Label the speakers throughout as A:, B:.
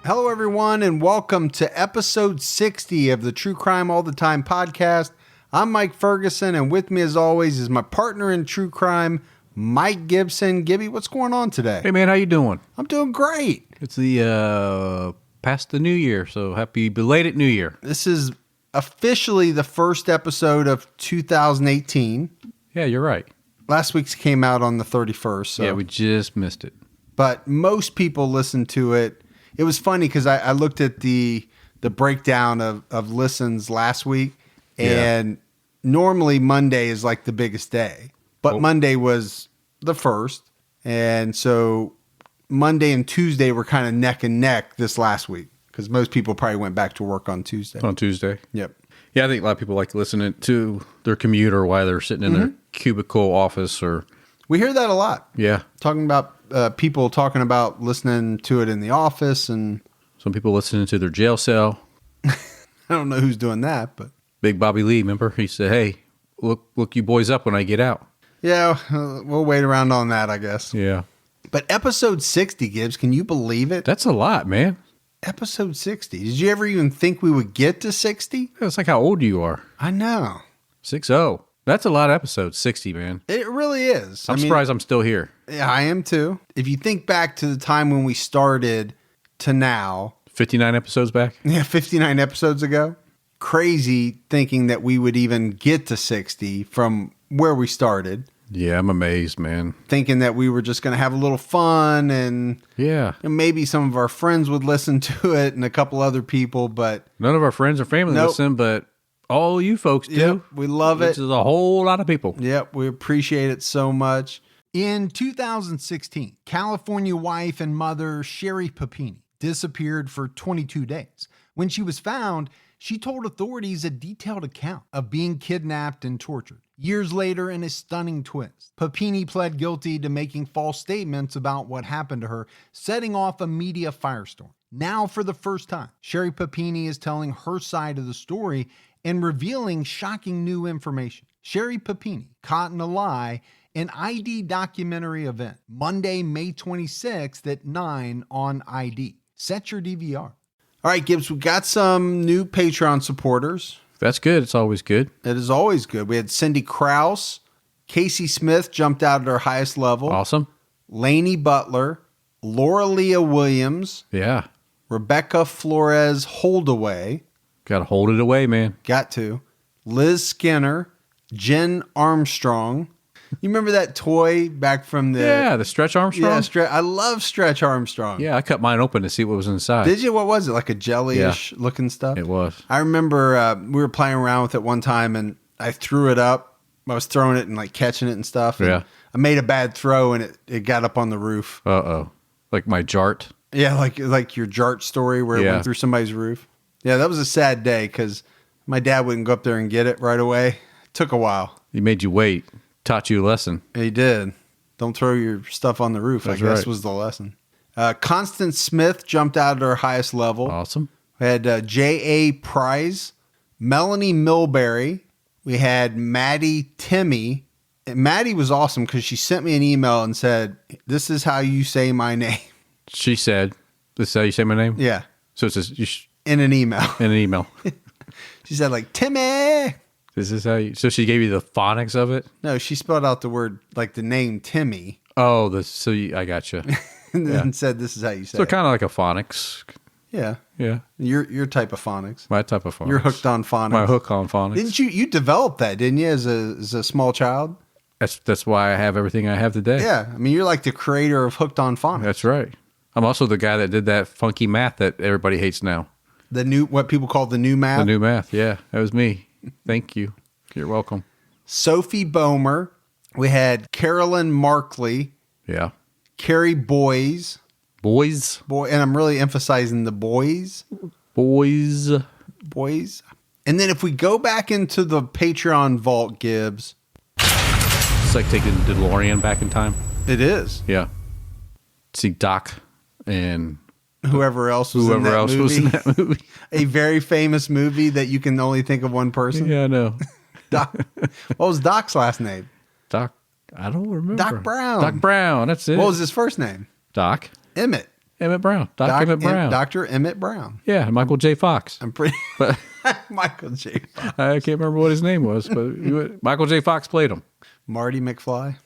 A: Hello, everyone, and welcome to episode 60 of the True Crime All the Time podcast. I'm Mike Ferguson, and with me, as always, is my partner in true crime, Mike Gibson. Gibby, what's going on today?
B: Hey, man, how you doing?
A: I'm doing great.
B: It's the past the New Year, so happy belated New Year.
A: This is officially the first episode of 2018.
B: Yeah, you're right.
A: Last week's came out on the 31st. So.
B: Yeah, we just missed it.
A: But most people listened to it. It was funny because I looked at the breakdown of listens last week, and normally Monday is like the biggest day. But Monday was the first, and so Monday and Tuesday were kind of neck and neck this last week because most people probably went back to work on Tuesday.
B: On Tuesday?
A: Yep.
B: Yeah, I think a lot of people like to listen to their commute or while they're sitting in their cubicle office or...
A: We hear that a lot.
B: Yeah.
A: Talking about people talking about listening to it in the office and...
B: Some people listening to their jail cell.
A: I don't know who's doing that, but...
B: Big Bobby Lee, remember? He said, hey, look you boys up when I get out.
A: Yeah, we'll wait around on that, I guess.
B: Yeah.
A: But episode 60, Gibbs, can you believe it?
B: That's a lot, man.
A: Episode 60. Did you ever even think we would get to 60?
B: It's like how old you are.
A: I know.
B: 6-0. That's a lot of episodes, 60, man.
A: It really is.
B: I'm surprised I'm still here.
A: Yeah, I am too. If you think back to the time when we started to now.
B: 59 episodes back?
A: Yeah, 59 episodes ago. Crazy thinking that we would even get to 60 from where we started.
B: Yeah, I'm amazed, man.
A: Thinking that we were just going to have a little fun and maybe some of our friends would listen to it and a couple other people, but...
B: None of our friends or family listen, but all you folks do.
A: Yep, we love it.
B: Which is a whole lot of people.
A: Yep, we appreciate it so much. In 2016, California wife and mother Sherry Papini disappeared for 22 days. When she was found, she told authorities a detailed account of being kidnapped and tortured. Years later, in a stunning twist, Papini pled guilty to making false statements about what happened to her, setting off a media firestorm. Now, for the first time, Sherry Papini is telling her side of the story and revealing shocking new information. Sherry Papini, Caught in a Lie, an ID documentary event, Monday, May 26th at 9 on ID. Set your DVR. All right, Gibbs, we got some new Patreon supporters.
B: That's good. It's always good.
A: It is always good. We had Cindy Krause. Casey Smith jumped out at her highest level.
B: Awesome.
A: Lainey Butler. Laura Leah Williams.
B: Yeah.
A: Rebecca Flores Holdaway.
B: Got to hold it away, man.
A: Got to. Liz Skinner. Jen Armstrong. You remember that toy back from the...
B: Yeah, the Stretch Armstrong?
A: Yeah, I love Stretch Armstrong.
B: Yeah, I cut mine open to see what was inside.
A: Did you? What was it? Like a jelly-ish looking stuff?
B: It was.
A: I remember we were playing around with it one time, and I threw it up. I was throwing it and like catching it and stuff. And
B: yeah.
A: I made a bad throw, and it got up on the roof.
B: Uh-oh. Like my jart?
A: Yeah, like your jart story where it went through somebody's roof. Yeah, that was a sad day because my dad wouldn't go up there and get it right away. It took a while.
B: He made you wait. Taught you a lesson.
A: He did. Don't throw your stuff on the roof, I guess was the lesson. Constance Smith jumped out at her highest level.
B: Awesome.
A: We had J.A. Prize, Melanie Milbury. We had Maddie Timmy. And Maddie was awesome because she sent me an email and said, "This is how you say my name."
B: She said, "This is how you say my name?"
A: Yeah.
B: So it says...
A: in an email.
B: In an email.
A: She said like, "Timmy."
B: This is how you... So she gave you the phonics of it?
A: No, she spelled out the word, like the name Timmy.
B: Oh, I got you.
A: And then said, "This is how you say it."
B: So kind of like a phonics.
A: Yeah.
B: Yeah.
A: Your type of phonics.
B: My type of phonics.
A: You're hooked on phonics.
B: My hook on phonics.
A: Didn't you develop that, didn't you, as a small child?
B: That's why I have everything I have today.
A: Yeah. I mean, you're like the creator of Hooked on Phonics.
B: That's right. I'm also the guy that did that funky math that everybody hates now.
A: What people call the new math?
B: The new math. Yeah. That was me. Thank you. You're welcome.
A: Sophie Bomer. We had Carolyn Markley.
B: Yeah.
A: Carrie Boys.
B: Boys.
A: And I'm really emphasizing the boys.
B: Boys.
A: And then if we go back into the Patreon vault, Gibbs.
B: It's like taking DeLorean back in time.
A: It is.
B: Yeah. See Doc and...
A: Whoever else was in that movie. A very famous movie that you can only think of one person.
B: Yeah, I know.
A: Doc. What was Doc's last name?
B: Doc. I don't remember.
A: Doc Brown.
B: Doc Brown. That's it.
A: What was his first name?
B: Doc.
A: Emmett.
B: Emmett Brown. Dr. Emmett Brown.
A: Dr. Emmett Brown.
B: Yeah, Michael J. Fox.
A: I'm pretty.
B: But
A: Michael J. Fox.
B: I can't remember what his name was, but Michael J. Fox played him.
A: Marty McFly.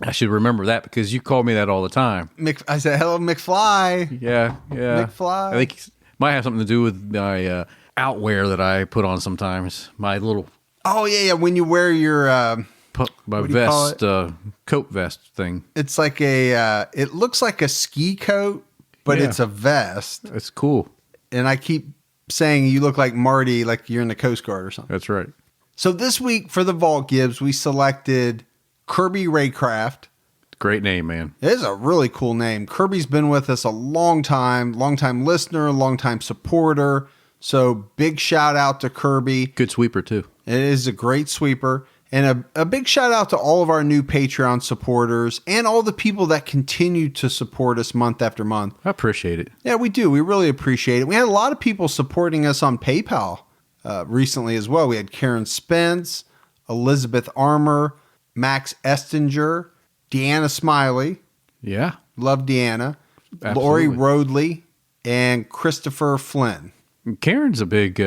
B: I should remember that because you call me that all the time.
A: I said, hello, McFly.
B: Yeah.
A: McFly.
B: I think it might have something to do with my outwear that I put on sometimes. My little...
A: Oh, yeah. When you wear your...
B: my vest, coat vest thing.
A: It's like it looks like a ski coat, but it's a vest.
B: It's cool.
A: And I keep saying you look like Marty, like you're in the Coast Guard or something.
B: That's right.
A: So this week for the Vault Gibbs, we selected Kirby Raycraft.
B: Great name, man.
A: It is a really cool name. Kirby's been with us a long time listener, long time supporter. So big shout out to Kirby.
B: Good sweeper too.
A: It is a great sweeper. And a big shout out to all of our new Patreon supporters and all the people that continue to support us month after month.
B: I appreciate it.
A: Yeah, we do. We really appreciate it. We had a lot of people supporting us on PayPal recently as well. We had Karen Spence, Elizabeth Armour, Max Estinger, Deanna Smiley.
B: Yeah.
A: Love Deanna.
B: Absolutely.
A: Lori Rodley, and Christopher Flynn.
B: Karen's a big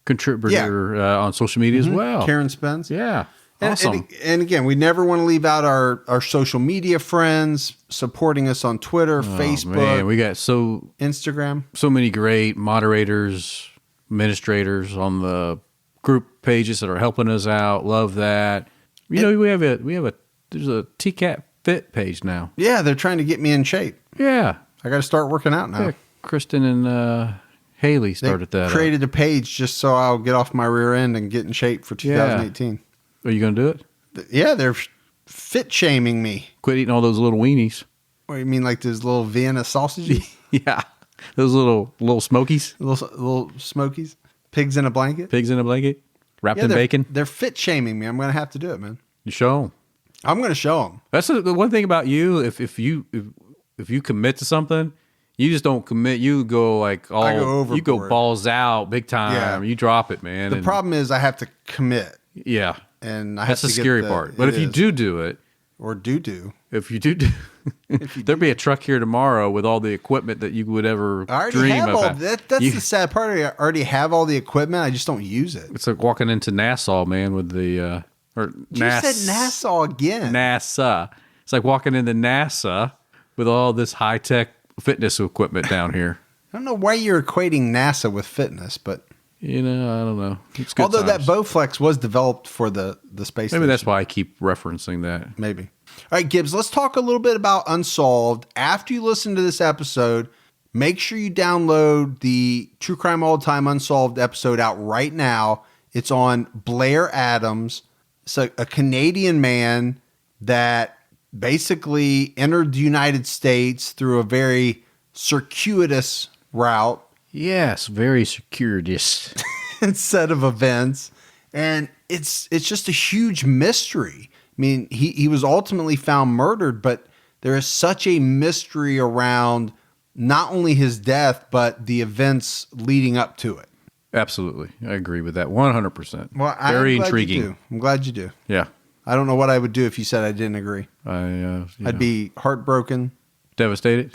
B: contributor on social media as well.
A: Karen Spence.
B: Yeah. Awesome.
A: And again, we never want to leave out our social media friends supporting us on Twitter, Facebook,
B: Man, we got
A: Instagram.
B: So many great moderators, administrators on the group pages that are helping us out. Love that. We have there's a TCAT Fit page now.
A: Yeah, they're trying to get me in shape.
B: Yeah.
A: I got to start working out now.
B: Yeah, Kristen and Haley started that.
A: Created a page just so I'll get off my rear end and get in shape for 2018.
B: Are you going to do it?
A: Yeah, they're fit shaming me.
B: Quit eating all those little weenies.
A: What, you mean like those little Vienna sausages?
B: Yeah. Those little smokies.
A: Little smokies? Pigs in a blanket?
B: Pigs in a blanket? Wrapped in bacon?
A: They're fit shaming me. I'm going to have to do it, man.
B: You show them.
A: I'm going to show them.
B: That's the one thing about you. If you commit to something, you just don't commit. You go like all.
A: I go overboard.
B: You go balls out big time.
A: Yeah.
B: You drop it, man.
A: The problem is I have to commit.
B: Yeah.
A: And I
B: That's
A: have
B: the
A: to
B: scary part. But if you do it,
A: or do,
B: if you do, there'd be a truck here tomorrow with all the equipment that you would ever dream of.
A: That's the sad part. I already have all the equipment. I just don't use it.
B: It's like walking into Nassau, man, with the
A: You said Nassau again.
B: NASA. It's like walking into NASA with all this high tech fitness equipment down here.
A: I don't know why you're equating NASA with fitness, but
B: I don't know. It's good
A: although
B: times.
A: that Bowflex was developed for the space station.
B: Maybe that's why I keep referencing that.
A: Maybe. All right, Gibbs, let's talk a little bit about Unsolved. After you listen to this episode, make sure you download the True Crime All the Time Unsolved episode out right now. It's on Blair Adams. It's a Canadian man that basically entered the United States through a very circuitous route.
B: Yes, very circuitous
A: set of events. And it's just a huge mystery. I mean, he was ultimately found murdered, but there is such a mystery around not only his death, but the events leading up to it.
B: Absolutely. I agree with that 100%.
A: Well,
B: very intriguing.
A: I'm glad you do.
B: Yeah.
A: I don't know what I would do if you said I didn't agree. I'd be heartbroken.
B: Devastated.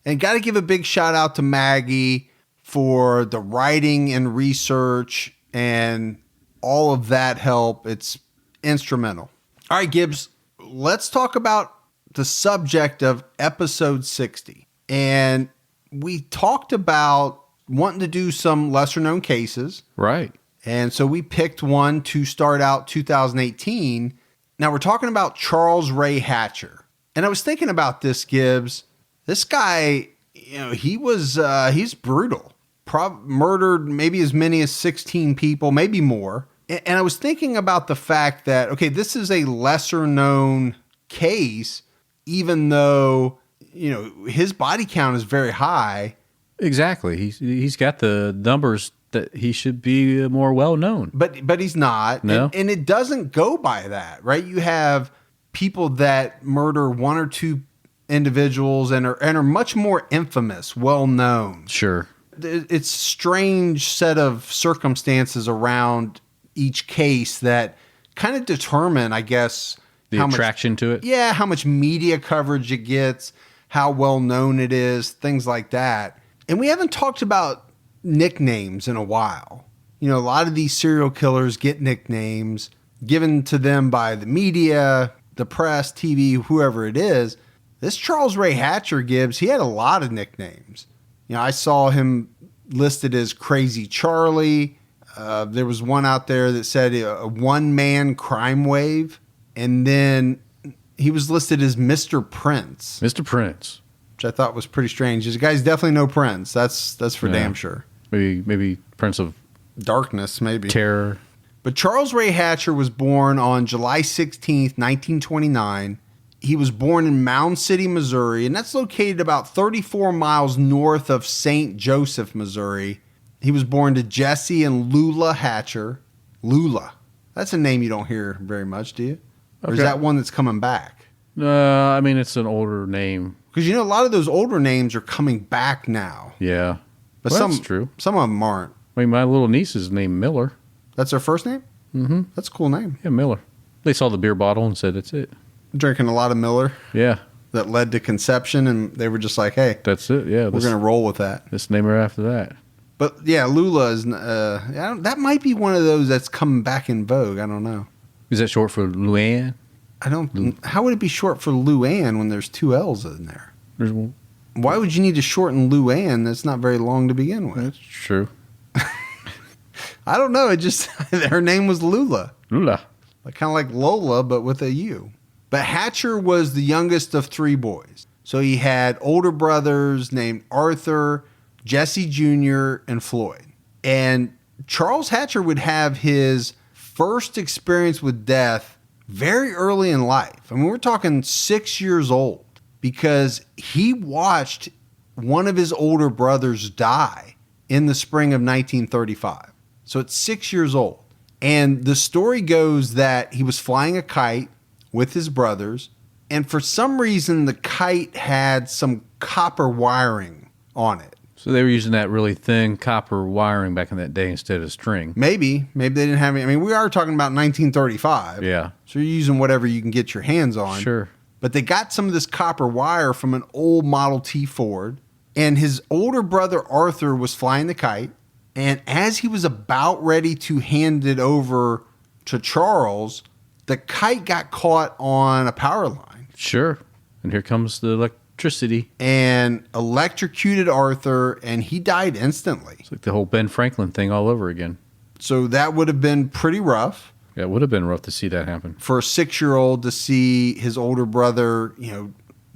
A: And got to give a big shout out to Maggie for the writing and research and all of that help. It's instrumental. All right, Gibbs, let's talk about the subject of episode 60. And we talked about wanting to do some lesser known cases.
B: Right.
A: And so we picked one to start out 2018. Now we're talking about Charles Ray Hatcher. And I was thinking about this, Gibbs. This guy, he's brutal. Murdered maybe as many as 16 people, maybe more. And I was thinking about the fact that, okay, this is a lesser known case, even though, his body count is very high.
B: Exactly. He's got the numbers that he should be more well known.
A: But he's not.
B: No.
A: And it doesn't go by that, right? You have people that murder one or two individuals and are much more infamous, well known.
B: Sure.
A: It's a strange set of circumstances around each case that kind of determine, I guess,
B: the attraction to it.
A: Yeah, how much media coverage it gets, how well known it is, things like that. And we haven't talked about nicknames in a while. You know, a lot of these serial killers get nicknames given to them by the media, the press, TV, whoever it is. This Charles Ray Hatcher, Gibbs, he had a lot of nicknames. You know, I saw him listed as Crazy Charlie. There was one out there that said a one-man crime wave. And then he was listed as Mr. Prince.
B: Mr. Prince.
A: Which I thought was pretty strange. This guy's definitely no Prince. That's for damn sure.
B: Maybe Prince of
A: Darkness, maybe.
B: Terror.
A: But Charles Ray Hatcher was born on July 16th, 1929. He was born in Mound City, Missouri, and that's located about 34 miles north of St. Joseph, Missouri. He was born to Jesse and Lula Hatcher. Lula. That's a name you don't hear very much, do you? Or is that one that's coming back?
B: I mean, it's an older name.
A: Because, you know, a lot of those older names are coming back now.
B: Yeah.
A: But
B: that's true.
A: Some of them aren't.
B: I mean, my little niece is named Miller.
A: That's her first name?
B: Mm-hmm.
A: That's a cool name.
B: Yeah, Miller. They saw the beer bottle and said, that's it.
A: Drinking a lot of Miller.
B: Yeah.
A: That led to conception, and they were just like, hey.
B: That's it, yeah.
A: We're going to roll with that.
B: Let's name her after that.
A: But, yeah, Lula is... that might be one of those that's coming back in vogue. I don't know.
B: Is that short for Luann?
A: I don't... How would it be short for Luann when there's two L's in there?
B: There's one.
A: Why would you need to shorten Luann? That's not very long to begin with.
B: That's true.
A: I don't know. It just... her name was Lula.
B: Lula.
A: Kind of like Lola, but with a U. But Hatcher was the youngest of three boys. So he had older brothers named Arthur, Jesse Jr., and Floyd. And Charles Hatcher would have his first experience with death very early in life. I mean, we're talking 6 years old, because he watched one of his older brothers die in the spring of 1935. So at 6 years old. And the story goes that he was flying a kite with his brothers, and for some reason the kite had some copper wiring on it.
B: So they were using that really thin copper wiring back in that day instead of string.
A: Maybe they didn't have any. I mean, we are talking about 1935.
B: Yeah.
A: So you're using whatever you can get your hands on.
B: Sure.
A: But they got some of this copper wire from an old Model T Ford, and his older brother Arthur was flying the kite. And as he was about ready to hand it over to Charles, the kite got caught on a power line.
B: Sure. And here comes the electricity.
A: And electrocuted Arthur, and he died instantly.
B: It's like the whole Ben Franklin thing all over again.
A: So that would have been pretty rough.
B: Yeah, it would have been rough to see that happen.
A: For a 6-year-old to see his older brother,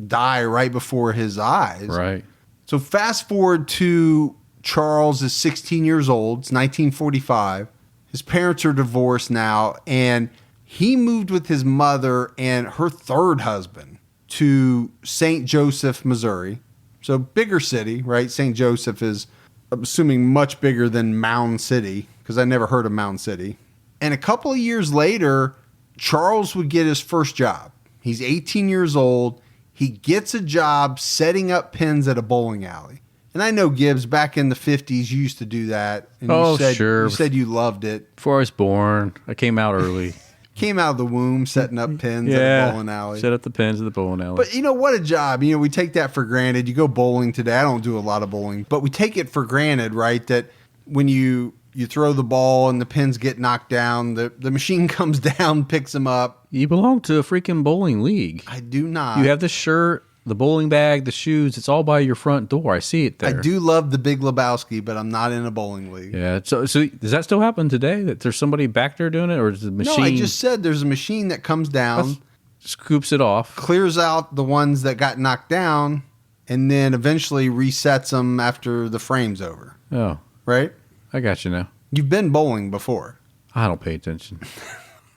A: die right before his eyes.
B: Right.
A: So fast forward to Charles is 16 years old. It's 1945. His parents are divorced now, and he moved with his mother and her third husband to St. Joseph, Missouri. So bigger city, right? St. Joseph is, I'm assuming, much bigger than Mound City, because I never heard of Mound City. And a couple of years later, Charles would get his first job. He's 18 years old. He gets a job setting up pins at a bowling alley. And I know, Gibbs, back in the 50s, you used to do that. And
B: sure.
A: You said you loved it.
B: Before I was born, I came out early.
A: Came out of the womb setting up pins at a bowling alley.
B: Set up the pins at the bowling alley.
A: But what a job. We take that for granted. You go bowling today. I don't do a lot of bowling. But we take it for granted, right, that when you throw the ball and the pins get knocked down, the machine comes down, picks them up.
B: You belong to a freaking bowling league.
A: I do not.
B: You have the shirt, the bowling bag, the shoes. It's all by your front door. I see it there.
A: I do love the Big Lebowski, but I'm not in a bowling league.
B: Yeah. So does that still happen today? That there's somebody back there doing it, or is the machine?
A: No, I just said there's a machine that comes down,
B: scoops it off,
A: clears out the ones that got knocked down, and then eventually resets them after the frame's over.
B: Oh,
A: right.
B: I got you now.
A: You've been bowling before.
B: I don't pay attention.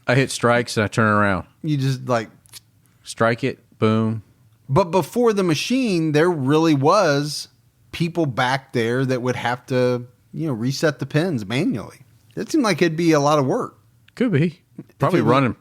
B: I hit strikes and I turn around.
A: You just
B: strike it, boom.
A: But before the machine, there really was people back there that would have to, reset the pins manually. It seemed like it'd be a lot of work.
B: Could be. Probably running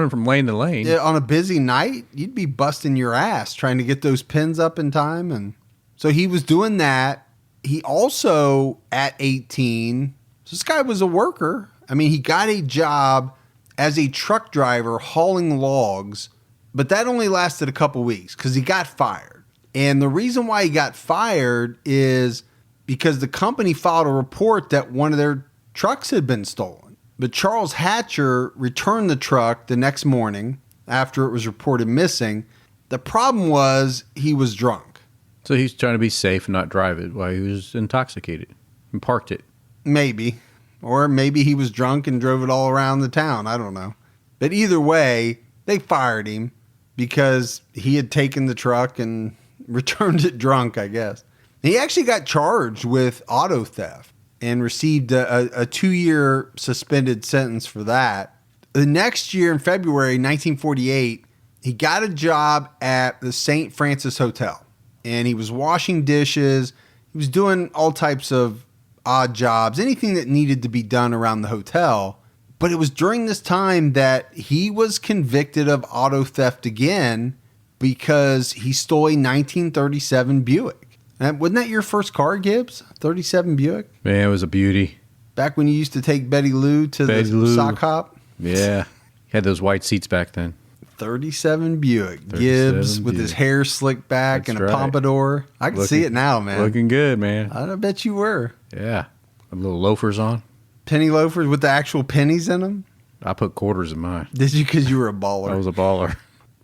B: from lane to lane.
A: Yeah, on a busy night, you'd be busting your ass trying to get those pins up in time. And so he was doing that. He also, at 18, so this guy was a worker. I mean, he got a job as a truck driver hauling logs. But that only lasted a couple weeks because he got fired. And the reason why he got fired is because the company filed a report that one of their trucks had been stolen. But Charles Hatcher returned the truck the next morning after it was reported missing. The problem was he was drunk.
B: So he's trying to be safe and not drive it while he was intoxicated and parked it.
A: Maybe. Or maybe he was drunk and drove it all around the town. I don't know. But either way, they fired him because he had taken the truck and returned it drunk, I guess. He actually got charged with auto theft and received a 2-year suspended sentence for that. The next year, in February 1948, he got a job at the St. Francis Hotel. And he was washing dishes. He was doing all types of odd jobs, anything that needed to be done around the hotel. But it was during this time that he was convicted of auto theft again because he stole a 1937 Buick. And wasn't that your first car, Gibbs? 37 Buick?
B: Man, it was a beauty.
A: Back when you used to take Betty Lou to the sock hop?
B: Yeah. He had those white seats back then.
A: 37 Buick.
B: 37
A: Gibbs with
B: Buick.
A: his hair slicked back.
B: That's
A: and a pompadour. I can see it now, man.
B: Looking good, man.
A: I bet you were.
B: Yeah. With little loafers on.
A: Penny loafers with the actual pennies in them?
B: I put quarters in mine.
A: Did you? Because you were a baller.
B: I was a baller.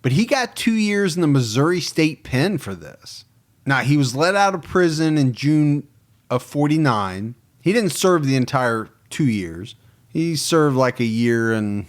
A: But he got 2 years in the Missouri State Pen for this. Now, he was let out of prison in June of 49. He didn't serve the entire 2 years. He served like a year and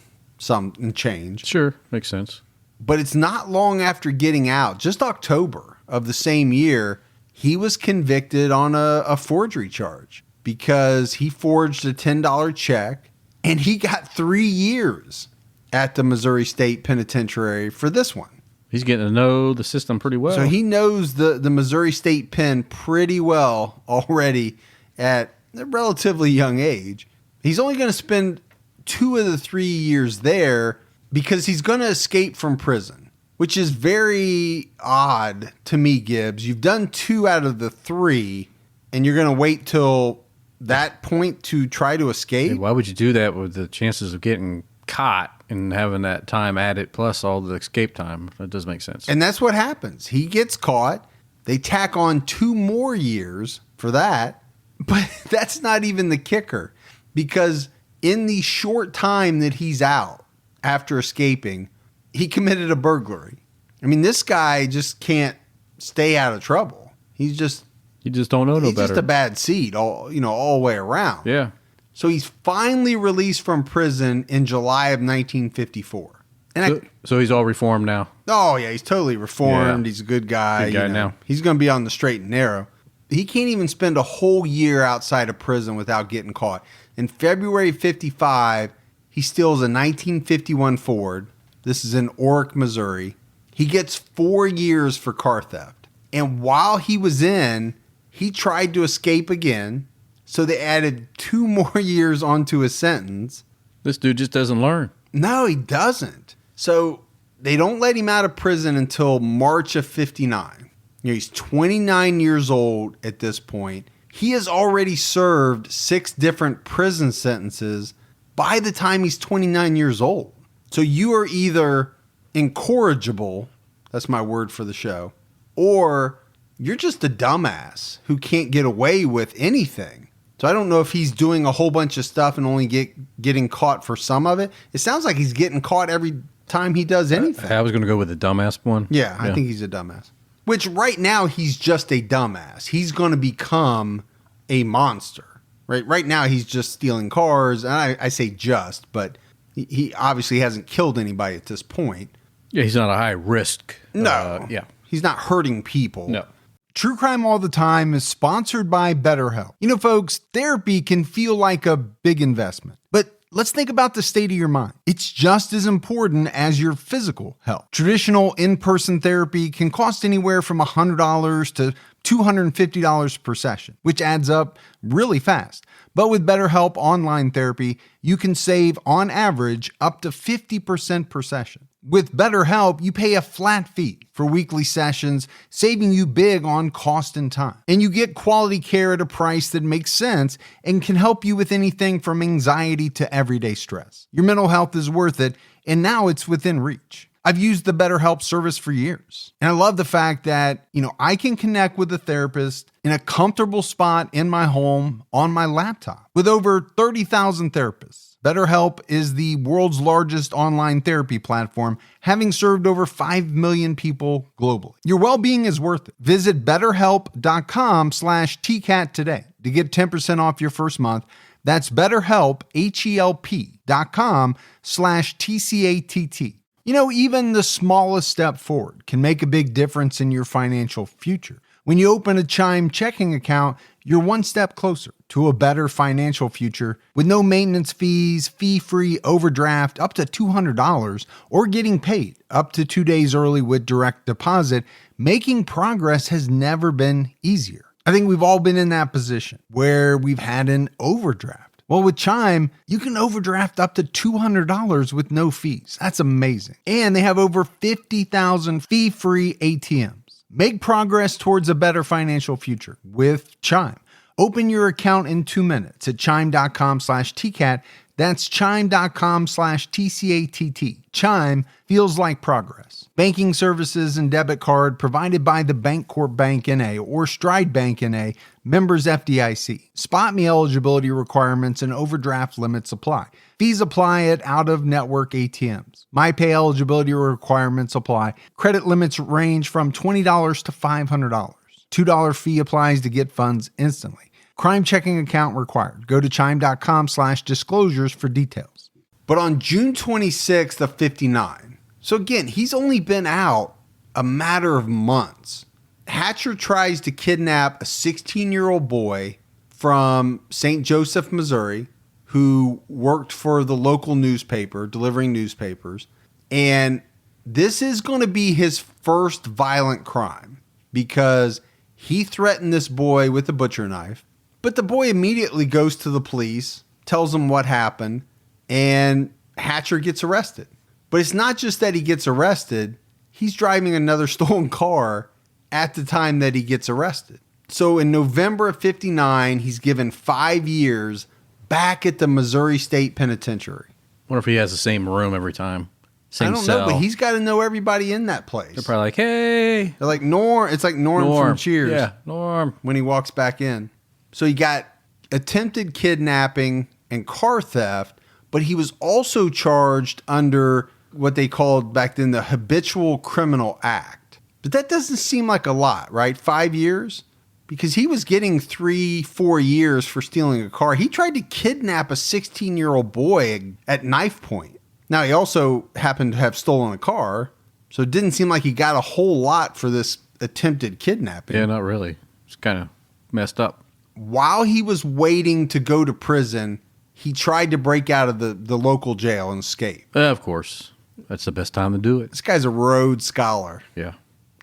A: change.
B: Sure. Makes sense.
A: But it's not long after getting out, just October of the same year, he was convicted on a forgery charge because he forged a $10 check and he got 3 years at the Missouri State Penitentiary for this one.
B: He's getting to know the system pretty well.
A: So he knows the Missouri State Pen pretty well already at a relatively young age. He's only going to spend 2 of the 3 years there because he's going to escape from prison, which is very odd to me, Gibbs. You've done 2 out of the 3, and you're going to wait till that point to try to escape?
B: Hey, why would you do that with the chances of getting caught and having that time added plus all the escape time? That does make sense.
A: And that's what happens. He gets caught. They tack on 2 more years for that. But that's not even the kicker, because in the short time that he's out after escaping, he committed a burglary. I mean, this guy just can't stay out of trouble. You just
B: don't know no better.
A: He's just a bad seed all the way around.
B: Yeah.
A: So he's finally released from prison in July of 1954. And
B: so he's all reformed now.
A: Oh yeah, he's totally reformed.
B: Yeah.
A: He's a good guy.
B: Good guy now.
A: He's going to be on the straight and narrow. He can't even spend a whole year outside of prison without getting caught. In February of 55, he steals a 1951 Ford. This is in Orick, Missouri. He gets 4 years for car theft. And while he was in, he tried to escape again. So they added 2 more years onto his sentence.
B: This dude just doesn't learn.
A: No, he doesn't. So they don't let him out of prison until March of 59. He's 29 years old at this point. He has already served 6 different prison sentences by the time he's 29 years old. So you are either incorrigible, that's my word for the show, or you're just a dumbass who can't get away with anything. So I don't know if he's doing a whole bunch of stuff and only getting caught for some of it. It sounds like he's getting caught every time he does anything.
B: I was going to go with the dumbass one.
A: Yeah, I think he's a dumbass. Which right now he's just a dumbass. He's going to become a monster. Right now he's just stealing cars. And I say just, but he obviously hasn't killed anybody at this point.
B: Yeah, he's not a high risk.
A: No. He's not hurting people.
B: No.
A: True Crime All the Time is sponsored by BetterHelp. You know, folks, therapy can feel like a big investment, but let's think about the state of your mind. It's just as important as your physical health. Traditional in-person therapy can cost anywhere from $100 to $250 per session, which adds up really fast. But with BetterHelp Online Therapy, you can save, on average, up to 50% per session. With BetterHelp, you pay a flat fee for weekly sessions, saving you big on cost and time. And you get quality care at a price that makes sense and can help you with anything from anxiety to everyday stress. Your mental health is worth it, and now it's within reach. I've used the BetterHelp service for years. And I love the fact that, I can connect with a therapist in a comfortable spot in my home on my laptop. With over 30,000 therapists, BetterHelp is the world's largest online therapy platform, having served over 5 million people globally. Your well-being is worth it. Visit betterhelp.com/TCAT today to get 10% off your first month. That's BetterHelp, HELP.com/TCATT. Even the smallest step forward can make a big difference in your financial future. When you open a Chime checking account, you're one step closer to a better financial future with no maintenance fees, fee-free overdraft up to $200, or getting paid up to 2 days early with direct deposit. Making progress has never been easier. I think we've all been in that position where we've had an overdraft. Well, with Chime, you can overdraft up to $200 with no fees. That's amazing. And they have over 50,000 fee-free ATMs. Make progress towards a better financial future with Chime. Open your account in 2 minutes at chime.com/TCAT. That's chime.com/TCATT. Chime feels like progress. Banking services and debit card provided by the Bancorp Bank N.A. or Stride Bank N.A., members FDIC. Spot me eligibility requirements and overdraft limits apply. Fees apply at out-of-network ATMs. MyPay eligibility requirements apply. Credit limits range from $20 to $500. $2 fee applies to get funds instantly. Crime checking account required. Go to chime.com/disclosures for details. But on June 26th of 59, so again, he's only been out a matter of months, Hatcher tries to kidnap a 16-year-old boy from St. Joseph, Missouri, who worked for the local newspaper, delivering newspapers. And this is going to be his first violent crime because he threatened this boy with a butcher knife. But the boy immediately goes to the police, tells him what happened, and Hatcher gets arrested. But it's not just that he gets arrested. He's driving another stolen car at the time that he gets arrested. So in November of 59, he's given 5 years back at the Missouri State Penitentiary.
B: Wonder if he has the same room every time. Same cell.
A: I don't know, but he's got to know everybody in that place.
B: They're probably like, hey.
A: They're like, Norm. It's like Norm from Cheers.
B: Yeah, Norm.
A: When he walks back in. So he got attempted kidnapping and car theft, but he was also charged under what they called back then the Habitual Criminal Act. But that doesn't seem like a lot, right? 5 years? Because he was getting 3-4 years for stealing a car. He tried to kidnap a 16-year-old boy at knife point. Now, he also happened to have stolen a car, so it didn't seem like he got a whole lot for this attempted kidnapping.
B: Yeah, not really. It's kind of messed up.
A: While he was waiting to go to prison, he tried to break out of the local jail and escape.
B: Of course. That's the best time to do it.
A: This guy's a Rhodes Scholar.
B: Yeah.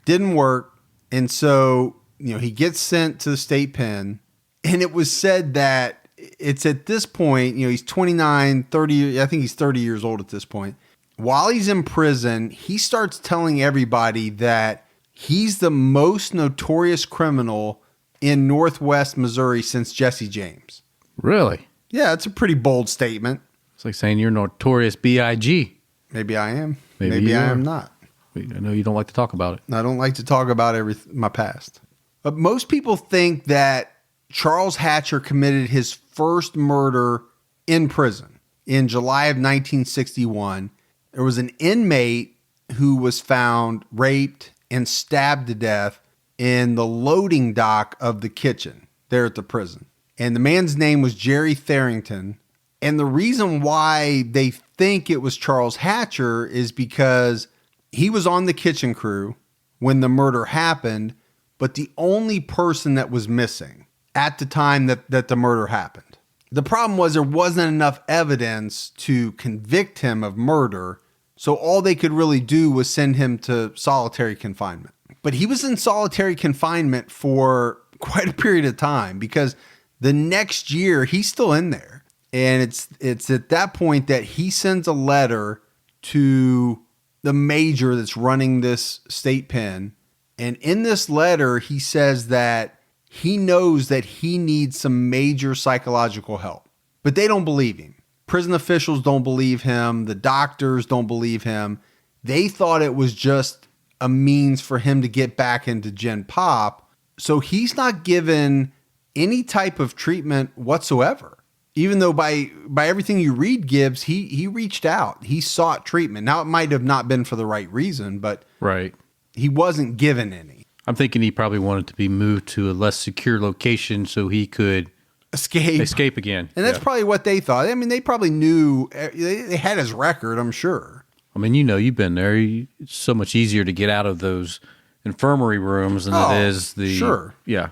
A: Didn't work. And so, he gets sent to the state pen. And it was said that it's at this point, he's 29, 30, I think he's 30 years old at this point. While he's in prison, he starts telling everybody that he's the most notorious criminal in Northwest Missouri since Jesse James.
B: Really?
A: Yeah, it's a pretty bold statement.
B: It's like saying you're notorious B.I.G.
A: Maybe I am.
B: Maybe
A: I am not.
B: I know you don't like to talk about it.
A: I don't like to talk about my past. But most people think that Charles Hatcher committed his first murder in prison in July of 1961. There was an inmate who was found raped and stabbed to death in the loading dock of the kitchen there at the prison. And the man's name was Jerry Tharrington. And the reason why they think it was Charles Hatcher is because he was on the kitchen crew when the murder happened, but the only person that was missing at the time that the murder happened. The problem was there wasn't enough evidence to convict him of murder, so all they could really do was send him to solitary confinement. But he was in solitary confinement for quite a period of time because the next year he's still in there. And it's at that point that he sends a letter to the major that's running this state pen. And in this letter, he says that he knows that he needs some major psychological help, but they don't believe him. Prison officials don't believe him. The doctors don't believe him. They thought it was just a means for him to get back into Gen Pop. So he's not given any type of treatment whatsoever. Even though by everything you read, Gibbs, he reached out. He sought treatment. Now, it might have not been for the right reason, but
B: right.
A: He wasn't given any.
B: I'm thinking he probably wanted to be moved to a less secure location so he could escape again.
A: And that's probably what they thought. I mean, they probably knew. They had his record, I'm sure.
B: I mean, you've been there. It's so much easier to get out of those infirmary rooms than it is the...
A: Sure.
B: Yeah.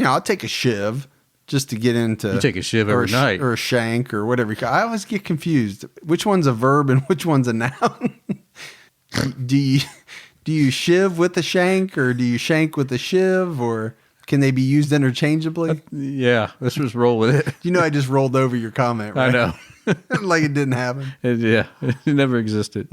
A: I'll take a shiv just to get into...
B: You take a shiv every night.
A: Or a shank or whatever. I always get confused. Which one's a verb and which one's a noun? Do you shiv with a shank or do you shank with a shiv, or can they be used interchangeably?
B: Yeah, let's just roll with it.
A: I just rolled over your comment, right?
B: I know.
A: Like it didn't happen.
B: It never existed.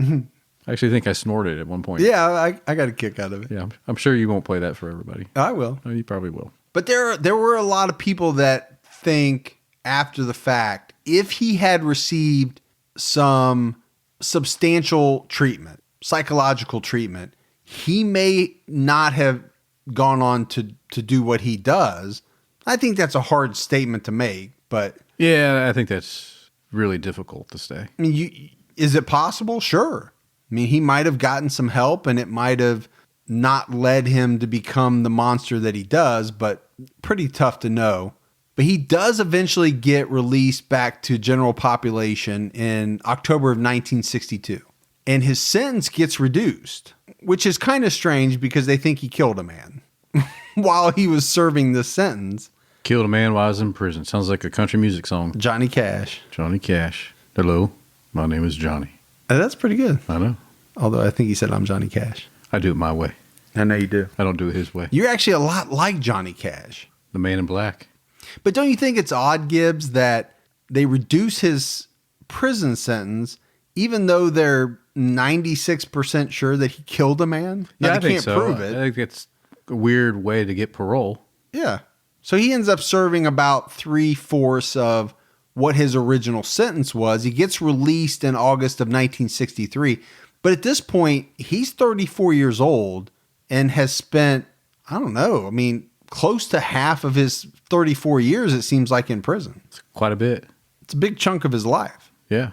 B: I actually think I snorted at one point.
A: Yeah, I got a kick out of it.
B: Yeah, I'm sure you won't play that for everybody.
A: I will.
B: Oh, you probably will.
A: But there were a lot of people that think after the fact, if he had received some substantial treatment, psychological treatment, he may not have gone on to do what he does. I think that's a hard statement to make, but...
B: Yeah, I think that's really difficult to say.
A: I mean, is it possible? Sure. I mean, he might have gotten some help and it might have not led him to become the monster that he does, but pretty tough to know. But he does eventually get released back to general population in October of 1962. And his sentence gets reduced, which is kind of strange because they think he killed a man while he was serving this sentence.
B: Killed a man while I was in prison. Sounds like a country music song.
A: Johnny Cash.
B: Johnny Cash. Hello, my name is Johnny.
A: That's pretty good.
B: I know.
A: Although I think he said, I'm Johnny Cash.
B: I do it my way.
A: I know you do.
B: I don't do it his way.
A: You're actually a lot like Johnny Cash.
B: The Man in Black.
A: But don't you think it's odd, Gibbs, that they reduce his prison sentence even though they're 96% sure that he killed a man? Now,
B: Yeah,
A: they can't prove
B: I
A: it.
B: think it's a weird way to get parole.
A: Yeah. So he ends up serving about 3/4 of what his original sentence was. He gets released in August of 1963. But at this point, he's 34 years old and has spent, I don't know, I mean, close to half of his 34 years, it seems like, in prison.
B: It's quite a bit.
A: It's a big chunk of his life.
B: Yeah.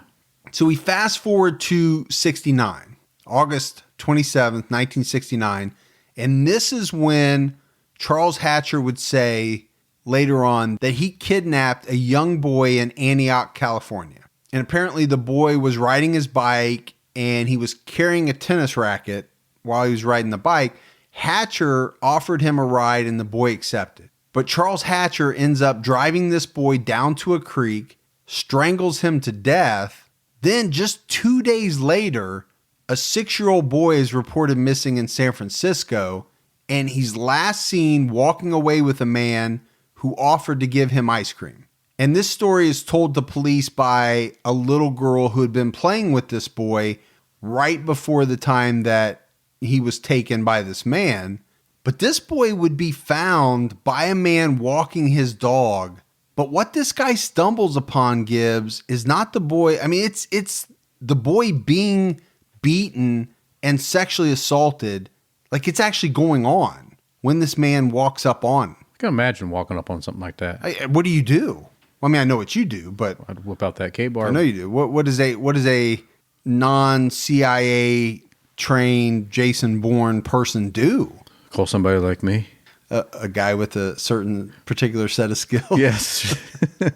A: So we fast forward to 69, August 27th, 1969. And this is when Charles Hatcher would say later on that he kidnapped a young boy in Antioch, California. And apparently the boy was riding his bike and he was carrying a tennis racket while he was riding the bike. Hatcher offered him a ride and the boy accepted. But Charles Hatcher ends up driving this boy down to a creek, strangles him to death. Then just 2 days later, a 6-year-old boy is reported missing in San Francisco, and he's last seen walking away with a man who offered to give him ice cream. And this story is told to police by a little girl who had been playing with this boy right before the time that he was taken by this man. But this boy would be found by a man walking his dog. But what this guy stumbles upon, Gibbs, is not the boy. I mean, it's the boy being beaten and sexually assaulted. Like, it's actually going on when this man walks up on.
B: I can imagine walking up on something like that.
A: What do you do? Well, I mean, I know what you do, but
B: I'd whip out that K-bar.
A: I know you do. What is a non-CIA trained Jason Bourne person do?
B: Call somebody like me.
A: A guy with a certain particular set of skills.
B: Yes.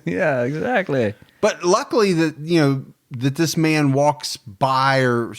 B: Yeah, exactly.
A: But luckily that this man walks by or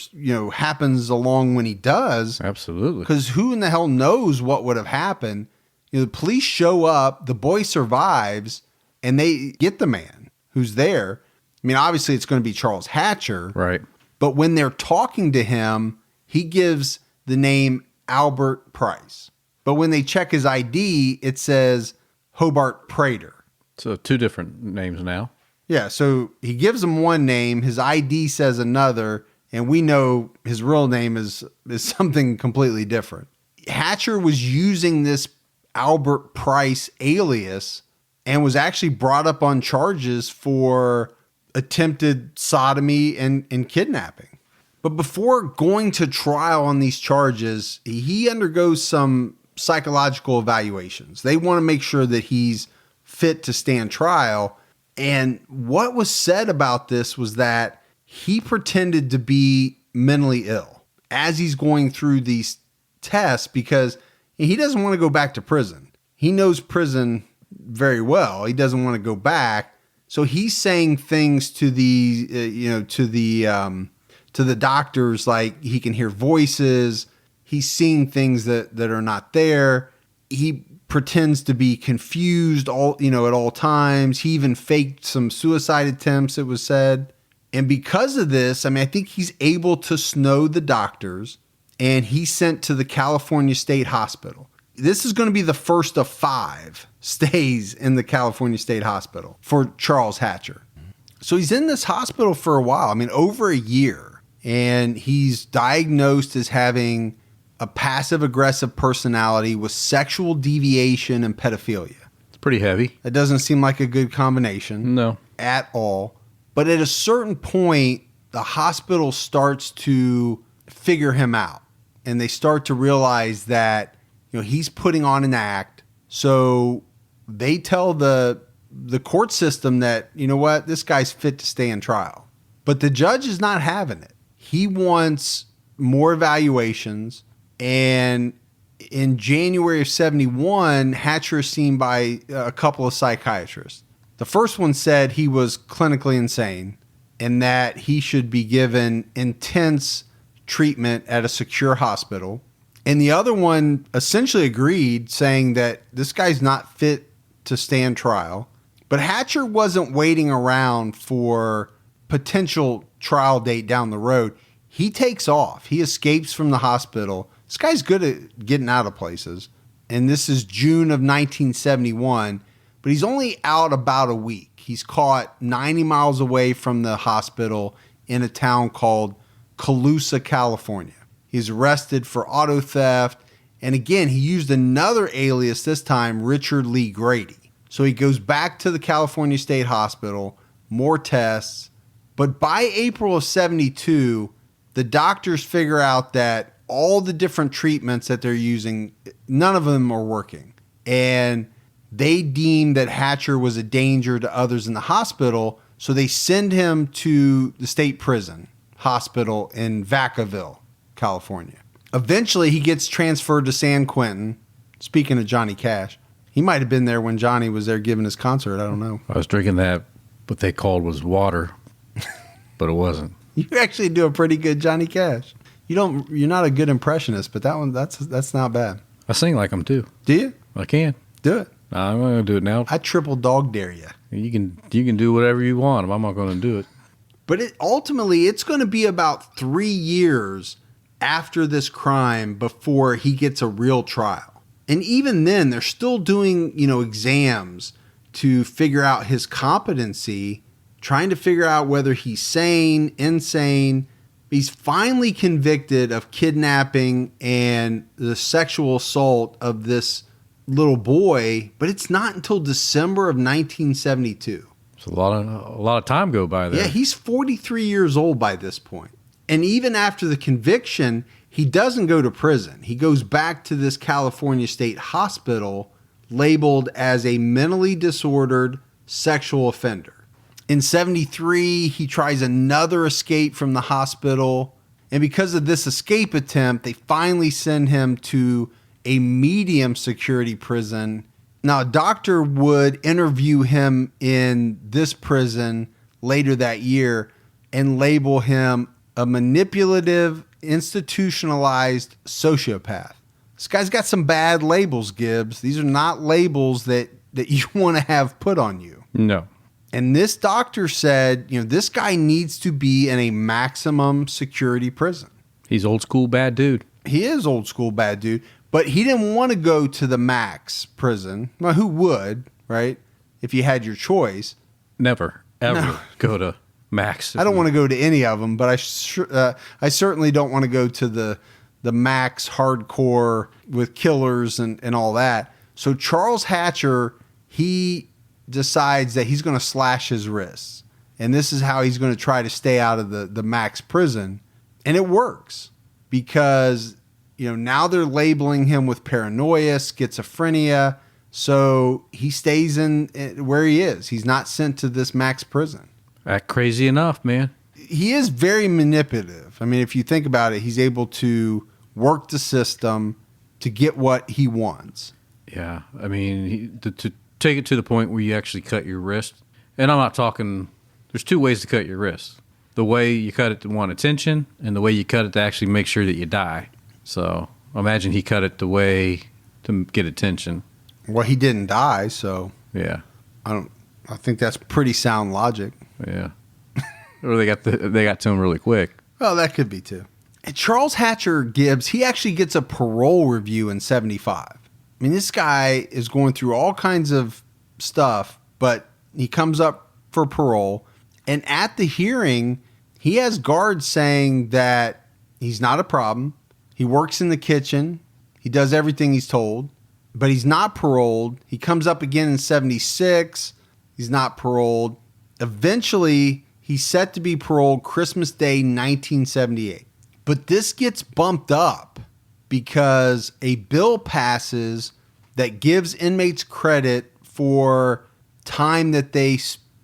A: happens along when he does.
B: Absolutely.
A: Because who in the hell knows what would have happened? The police show up, the boy survives, and they get the man who's there. I mean, obviously it's going to be Charles Hatcher.
B: Right.
A: But when they're talking to him, he gives the name Albert Price. But when they check his ID, it says Hobart Prater.
B: So 2 different names now.
A: Yeah, so he gives him one name, his ID says another, and we know his real name is something completely different. Hatcher was using this Albert Price alias and was actually brought up on charges for attempted sodomy and kidnapping. But before going to trial on these charges, he undergoes some psychological evaluations. They want to make sure that he's fit to stand trial. And what was said about this was that he pretended to be mentally ill as he's going through these tests because he doesn't want to go back to prison. He knows prison very well. He doesn't want to go back. So he's saying things to the, to the doctors, like he can hear voices. He's seeing things that are not there. He pretends to be confused at all times. He even faked some suicide attempts, it was said. And because of this, I think he's able to snow the doctors, and he's sent to the California State Hospital. This is going to be the first of 5 stays in the California State Hospital for Charles Hatcher. So he's in this hospital for a while, over a year, and he's diagnosed as having a passive-aggressive personality with sexual deviation and pedophilia.
B: It's pretty heavy.
A: That doesn't seem like a good combination.
B: No.
A: At all. But at a certain point, the hospital starts to figure him out. And they start to realize that, he's putting on an act. So they tell the court system that, this guy's fit to stay in trial. But the judge is not having it. He wants more evaluations. And in January of 71, Hatcher is seen by a couple of psychiatrists. The first one said he was clinically insane and that he should be given intense treatment at a secure hospital. And the other one essentially agreed, saying that this guy's not fit to stand trial. But Hatcher wasn't waiting around for potential trial date down the road. He takes off. He escapes from the hospital. This guy's good at getting out of places. And this is June of 1971, but he's only out about a week. He's caught 90 miles away from the hospital in a town called Colusa, California. He's arrested for auto theft. And again, he used another alias, this time Richard Lee Grady. So he goes back to the California State Hospital, more tests. But by April of 72, the doctors figure out that all the different treatments that they're using, none of them are working. And they deem that Hatcher was a danger to others in the hospital, so they send him to the state prison hospital in Vacaville, California. Eventually, he gets transferred to San Quentin. Speaking of Johnny Cash, he might have been there when Johnny was there giving his concert. I don't know.
B: I was drinking that, what they called was water, but it wasn't.
A: You actually do a pretty good Johnny Cash. You're not a good impressionist, but that's not bad.
B: I sing like them too.
A: Do you?
B: I can.
A: Do it.
B: I'm going to do it now.
A: I triple dog dare you.
B: You can do whatever you want. I'm not going to do it.
A: But ultimately, it's going to be about 3 years after this crime before he gets a real trial. And even then, they're still doing, exams to figure out his competency, trying to figure out whether he's sane, insane. He's finally convicted of kidnapping and the sexual assault of this little boy, but it's not until December of 1972.
B: So a lot of time go by there.
A: Yeah, he's 43 years old by this point. And even after the conviction, he doesn't go to prison. He goes back to this California State Hospital labeled as a mentally disordered sexual offender. In 73, he tries another escape from the hospital. And because of this escape attempt, they finally send him to a medium security prison. Now, a doctor would interview him in this prison later that year and label him a manipulative, institutionalized sociopath. This guy's got some bad labels, Gibbs. These are not labels that you want to have put on you.
B: No.
A: And this doctor said, this guy needs to be in a maximum security prison.
B: He's old school bad dude.
A: He is old school bad dude, but he didn't want to go to the max prison. Well, who would, right? If you had your choice.
B: Never, ever go to max.
A: I don't want to go to any of them, but I certainly don't want to go to the max hardcore with killers and all that. So Charles Hatcher, he decides that he's going to slash his wrists. And this is how he's going to try to stay out of the max prison. And it works because, now they're labeling him with paranoia, schizophrenia. So he stays in where he is. He's not sent to this max prison.
B: Crazy enough, man.
A: He is very manipulative. I mean, if you think about it, he's able to work the system to get what he wants.
B: Yeah. I mean, to take it to the point where you actually cut your wrist. And I'm not talking, there's two ways to cut your wrist. The way you cut it to want attention and the way you cut it to actually make sure that you die. So imagine he cut it the way to get attention.
A: Well, he didn't die, so
B: yeah.
A: I think that's pretty sound logic.
B: Yeah. Or they got to him really quick.
A: Well, that could be too. And Charles Hatcher Gibbs, he actually gets a parole review in 75. I mean, this guy is going through all kinds of stuff, but he comes up for parole. And at the hearing, he has guards saying that he's not a problem. He works in the kitchen. He does everything he's told, but he's not paroled. He comes up again in 76. He's not paroled. Eventually, he's set to be paroled Christmas Day, 1978. But this gets bumped up because a bill passes that gives inmates credit for time that they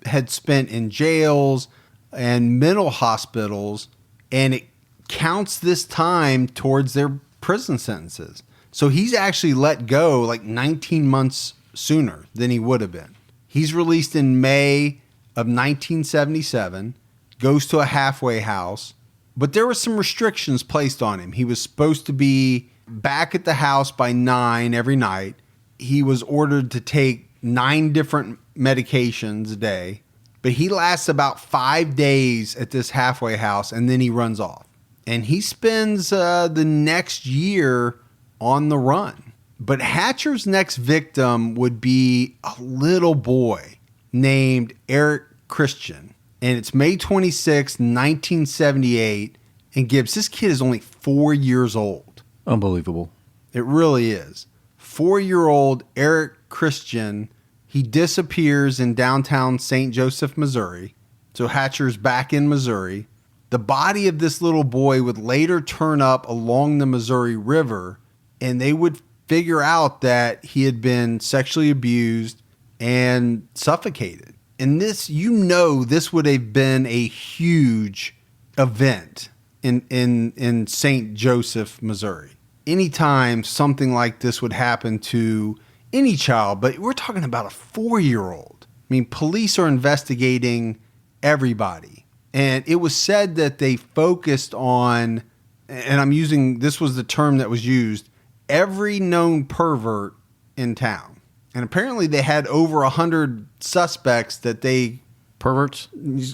A: had spent in jails and mental hospitals, and it counts this time towards their prison sentences. So he's actually let go like 19 months sooner than he would have been. He's released in May of 1977, goes to a halfway house, but there were some restrictions placed on him. He was supposed to be back at the house by 9 every night. He was ordered to take 9 different medications a day, but he lasts about 5 days at this halfway house and then he runs off. And he spends the next year on the run. But Hatcher's next victim would be a little boy named Eric Christian. And it's May 26, 1978. And Gibbs, this kid is only 4 years old.
B: Unbelievable.
A: It really is. 4-year-old Eric Christian, he disappears in downtown St. Joseph, Missouri. So Hatcher's back in Missouri. The body of this little boy would later turn up along the Missouri River, and they would figure out that he had been sexually abused and suffocated. And this, this would have been a huge event in St. Joseph, Missouri. Anytime something like this would happen to any child, but we're talking about a 4-year-old. I mean, police are investigating everybody. And it was said that they focused on, and this was the term that was used, every known pervert in town. And apparently they had over 100 suspects that they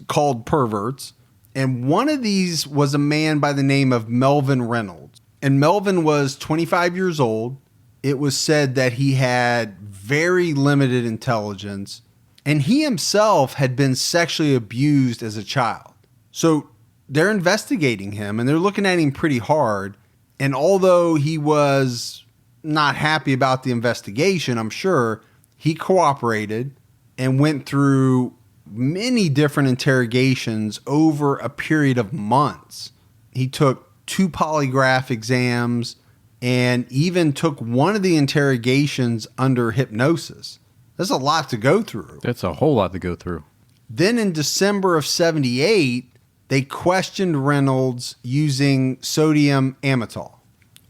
A: called perverts. And one of these was a man by the name of Melvin Reynolds. And Melvin was 25 years old. It was said that he had very limited intelligence, and he himself had been sexually abused as a child. So they're investigating him, and they're looking at him pretty hard. And although he was not happy about the investigation, I'm sure, he cooperated and went through many different interrogations over a period of months. He took 2 polygraph exams and even took one of the interrogations under hypnosis. That's a lot to go through.
B: That's a whole lot to go through.
A: Then in December of 78, they questioned Reynolds using sodium amytal.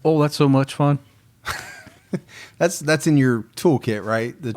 B: Oh, that's so much fun.
A: That's in your toolkit, right? The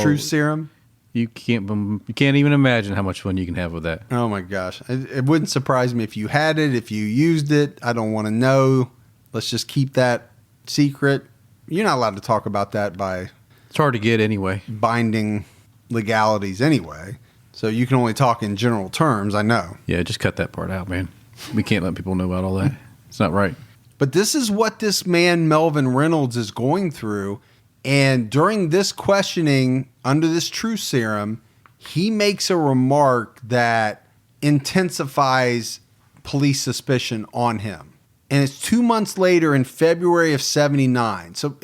A: truth serum.
B: You can't even imagine how much fun you can have with that.
A: Oh my gosh. It wouldn't surprise me if you had it, if you used it. I don't want to know. Let's just keep that secret. You're not allowed to talk about that by...
B: It's hard to get anyway.
A: Binding legalities anyway. So you can only talk in general terms, I know.
B: Yeah, just cut that part out, man. We can't let people know about all that. It's not right.
A: But this is what this man, Melvin Reynolds, is going through. And during this questioning, under this truth serum, he makes a remark that intensifies police suspicion on him. And it's 2 months later in February of 79. So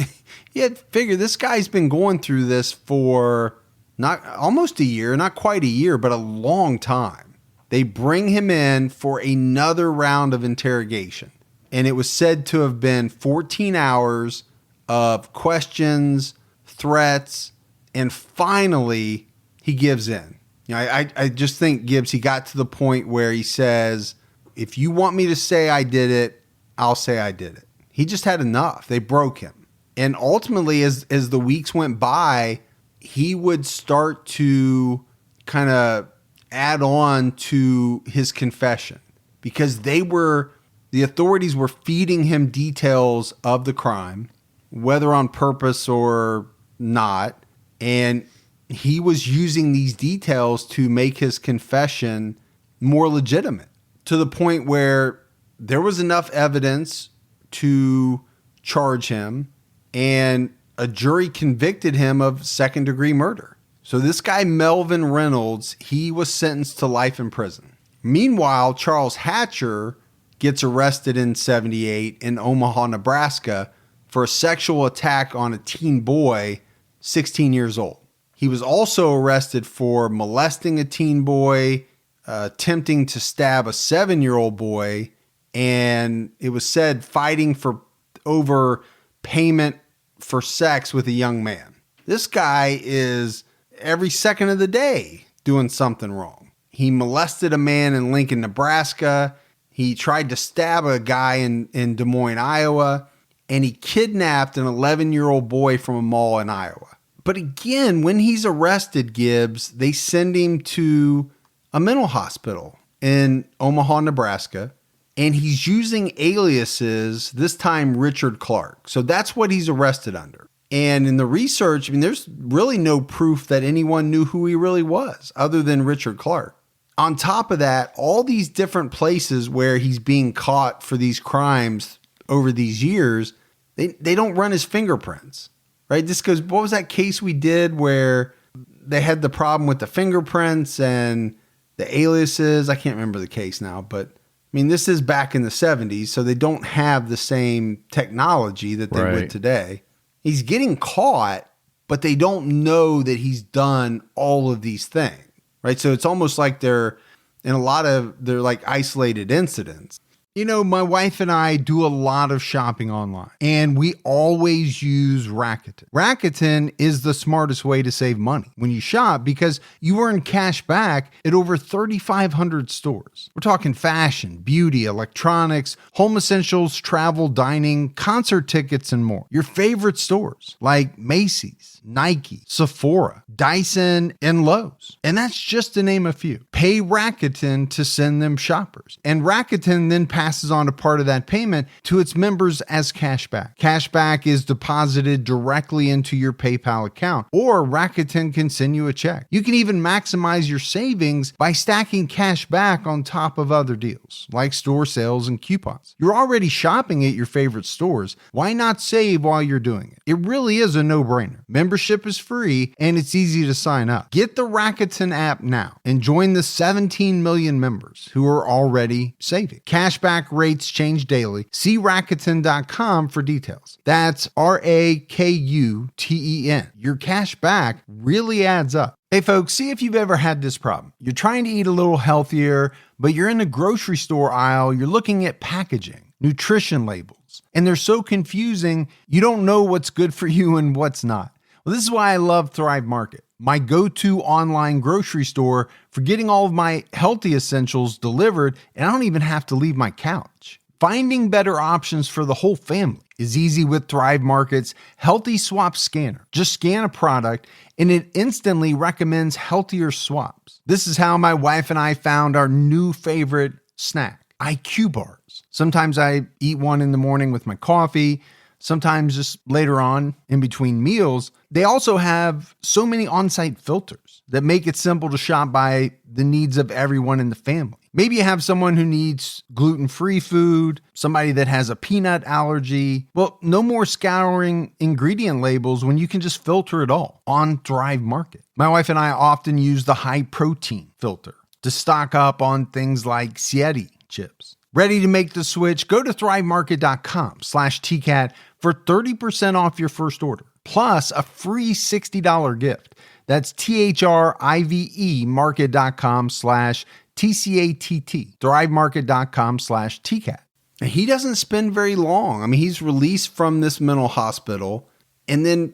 A: you had to figure this guy's been going through this for not almost a year, not quite a year, but a long time. They bring him in for another round of interrogation. And it was said to have been 14 hours of questions, threats, and finally he gives in. I just think Gibbs, he got to the point where he says, if you want me to say I did it, I'll say I did it. He just had enough. They broke him. And ultimately, as the weeks went by, he would start to kind of add on to his confession because the authorities were feeding him details of the crime, whether on purpose or not. And he was using these details to make his confession more legitimate, to the point where there was enough evidence to charge him, and a jury convicted him of second-degree murder. So this guy, Melvin Reynolds, he was sentenced to life in prison. Meanwhile, Charles Hatcher gets arrested in 1978 in Omaha, Nebraska, for a sexual attack on a teen boy, 16 years old. He was also arrested for molesting a teen boy, attempting to stab a 7-year-old boy, and it was said fighting for over payment for sex with a young man. This guy is every second of the day doing something wrong. He molested a man in Lincoln, Nebraska. He tried to stab a guy in Des Moines, Iowa, and he kidnapped an 11-year-old boy from a mall in Iowa. But again, when he's arrested, Gibbs, they send him to a mental hospital in Omaha, Nebraska, and he's using aliases, this time Richard Clark. So that's what he's arrested under. And in the research, there's really no proof that anyone knew who he really was other than Richard Clark. On top of that, all these different places where he's being caught for these crimes over these years, they don't run his fingerprints, right? This goes, what was that case we did where they had the problem with the fingerprints and the aliases? I can't remember the case now, but this is back in the 70s, so they don't have the same technology that they would today. He's getting caught, but they don't know that he's done all of these things, right? So it's almost like they're like isolated incidents. My wife and I do a lot of shopping online, and we always use Rakuten. Rakuten is the smartest way to save money when you shop because you earn cash back at over 3,500 stores. We're talking fashion, beauty, electronics, home essentials, travel, dining, concert tickets, and more. Your favorite stores like Macy's, Nike, Sephora, Dyson, and Lowe's. And that's just to name a few. Pay Rakuten to send them shoppers. And Rakuten then passes on a part of that payment to its members as cashback. Cashback is deposited directly into your PayPal account, or Rakuten can send you a check. You can even maximize your savings by stacking cash back on top of other deals, like store sales and coupons. You're already shopping at your favorite stores. Why not save while you're doing it? It really is a no-brainer. Membership is free, and it's easy to sign up. Get the Rakuten app now and join the 17 million members who are already saving. Cashback rates change daily. See Rakuten.com for details. That's Rakuten. Your cash back really adds up. Hey folks, see if you've ever had this problem. You're trying to eat a little healthier, but you're in the grocery store aisle, you're looking at packaging, nutrition labels, and they're so confusing, you don't know what's good for you and what's not. Well, this is why I love Thrive Market, my go-to online grocery store for getting all of my healthy essentials delivered, and I don't even have to leave my couch. Finding better options for the whole family is easy with Thrive Market's Healthy Swap Scanner. Just scan a product, and it instantly recommends healthier swaps. This is how my wife and I found our new favorite snack, IQ bars. Sometimes I eat one in the morning with my coffee, sometimes just later on in between meals. They also have so many on-site filters that make it simple to shop by the needs of everyone in the family. Maybe you have someone who needs gluten-free food, somebody that has a peanut allergy. Well, no more scouring ingredient labels when you can just filter it all on Thrive Market. My wife and I often use the high protein filter to stock up on things like Sieti chips. Ready to make the switch? Go to thrivemarket.com/TCAT for 30% off your first order, plus a free $60 gift. That's THRIVE market.com/TCAT. TCATT, thrivemarket.com/TCAT. And he doesn't spend very long. I mean, he's released from this mental hospital. And then,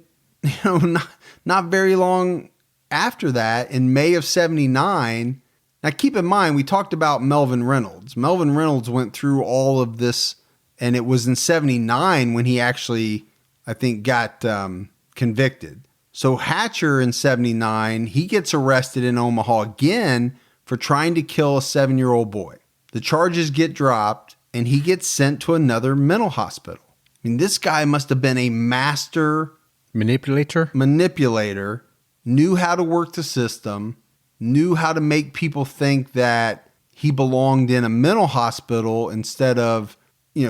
A: not very long after that, in May of 79, now keep in mind, we talked about Melvin Reynolds. Melvin Reynolds went through all of this, and it was in 79 when he actually, I think, got convicted. So Hatcher in 79, he gets arrested in Omaha again for trying to kill a 7-year-old boy. The charges get dropped, and he gets sent to another mental hospital. I mean, this guy must have been a master manipulator, knew how to work the system, knew how to make people think that he belonged in a mental hospital instead of,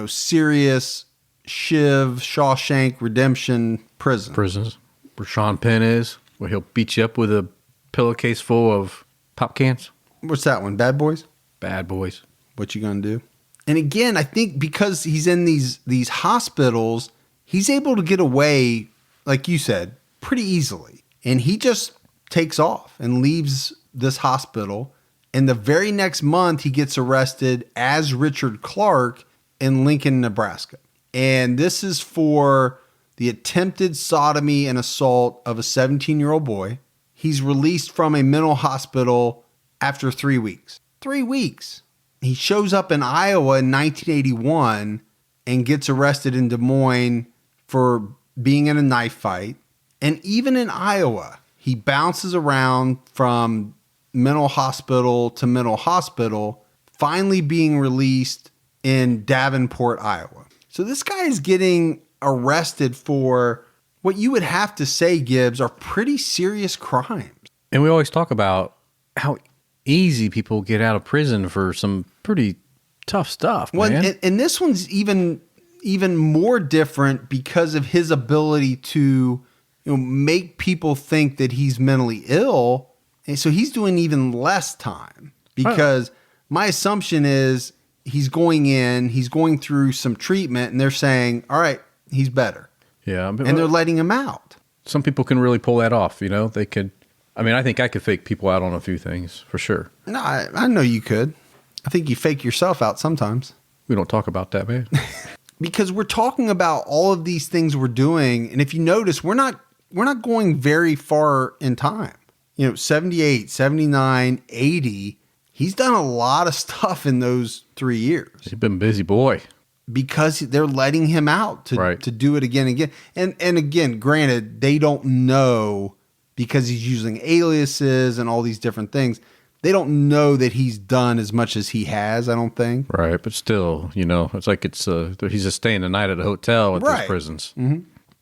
A: serious Shawshank Redemption
B: prisons where Sean Penn is, where he'll beat you up with a pillowcase full of pop cans.
A: What's that one? Bad Boys?
B: Bad Boys.
A: What you gonna do? And again, I think because he's in these hospitals, he's able to get away, like you said, pretty easily. And he just takes off and leaves this hospital. And the very next month, he gets arrested as Richard Clark in Lincoln, Nebraska. And this is for the attempted sodomy and assault of a 17-year-old boy. He's released from a mental hospital after 3 weeks. 3 weeks. He shows up in Iowa in 1981 and gets arrested in Des Moines for being in a knife fight. And even in Iowa, he bounces around from mental hospital to mental hospital, finally being released in Davenport, Iowa. So this guy is getting arrested for what you would have to say, Gibbs, are pretty serious crimes.
B: And we always talk about how easy people get out of prison for some pretty tough stuff, man.
A: Well, and this one's even more different because of his ability to make people think that he's mentally ill. And so he's doing even less time because my assumption is he's going through some treatment and they're saying, all right, he's better.
B: Yeah.
A: And they're letting him out.
B: Some people can really pull that off. They could. I mean, I think I could fake people out on a few things for sure.
A: No, I know you could. I think you fake yourself out sometimes.
B: We don't talk about that, man.
A: Because we're talking about all of these things we're doing. And if you notice, we're not going very far in time. 78, 79, 80. He's done a lot of stuff in those 3 years.
B: He's been a busy boy.
A: Because they're letting him out to do it again and again. And again, granted, they don't know because he's using aliases and all these different things. They don't know that he's done as much as he has, I don't think.
B: Right, but still, it's like he's just staying the night at a hotel at these prisons.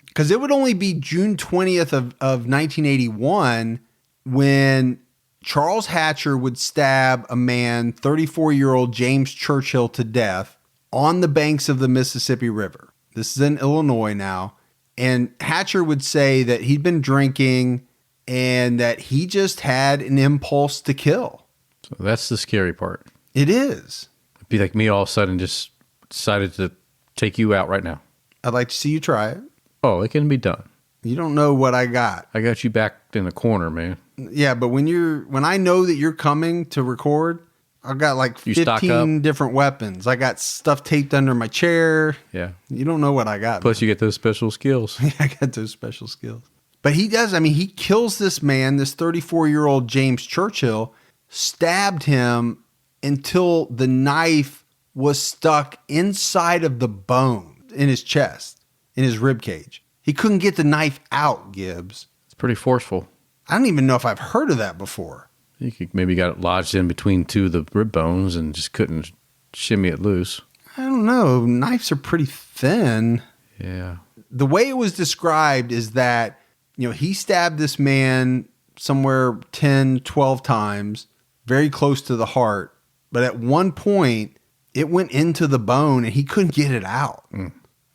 A: Because it would only be June 20th of 1981 when Charles Hatcher would stab a man, 34-year-old James Churchill, to death on the banks of the Mississippi River. This is in Illinois now. And Hatcher would say that he'd been drinking and that he just had an impulse to kill.
B: So that's the scary part.
A: It is.
B: It'd be like me all of a sudden just decided to take you out right now.
A: I'd like to see you try it.
B: Oh, it can be done.
A: You don't know what I got.
B: I got you back in the corner, man.
A: Yeah, but when I know that you're coming to record, I've got like 15 different weapons. I got stuff taped under my chair.
B: Yeah.
A: You don't know what I got.
B: Plus, you get those special skills.
A: I got those special skills. But he does. I mean, he kills this man, this 34-year-old James Churchill, stabbed him until the knife was stuck inside of the bone in his chest, in his rib cage. He couldn't get the knife out, Gibbs.
B: It's pretty forceful.
A: I don't even know if I've heard of that before.
B: You could maybe got it lodged in between two of the rib bones and just couldn't shimmy it loose.
A: I don't know. Knives are pretty thin.
B: Yeah.
A: The way it was described is that, he stabbed this man somewhere 10, 12 times, very close to the heart. But at one point, it went into the bone and he couldn't get it out.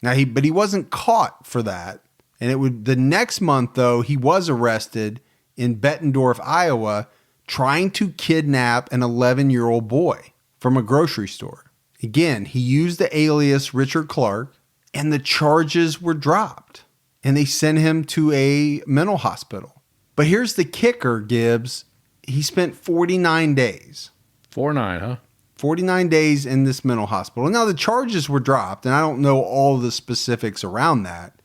A: Now, he wasn't caught for that. And the next month, though, he was arrested in Bettendorf, Iowa, trying to kidnap an 11-year-old boy from a grocery store. Again, he used the alias Richard Clark, and the charges were dropped. And they sent him to a mental hospital. But here's the kicker, Gibbs. He spent 49 days.
B: 4-9, huh?
A: 49 days in this mental hospital. Now, the charges were dropped, and I don't know all the specifics around that.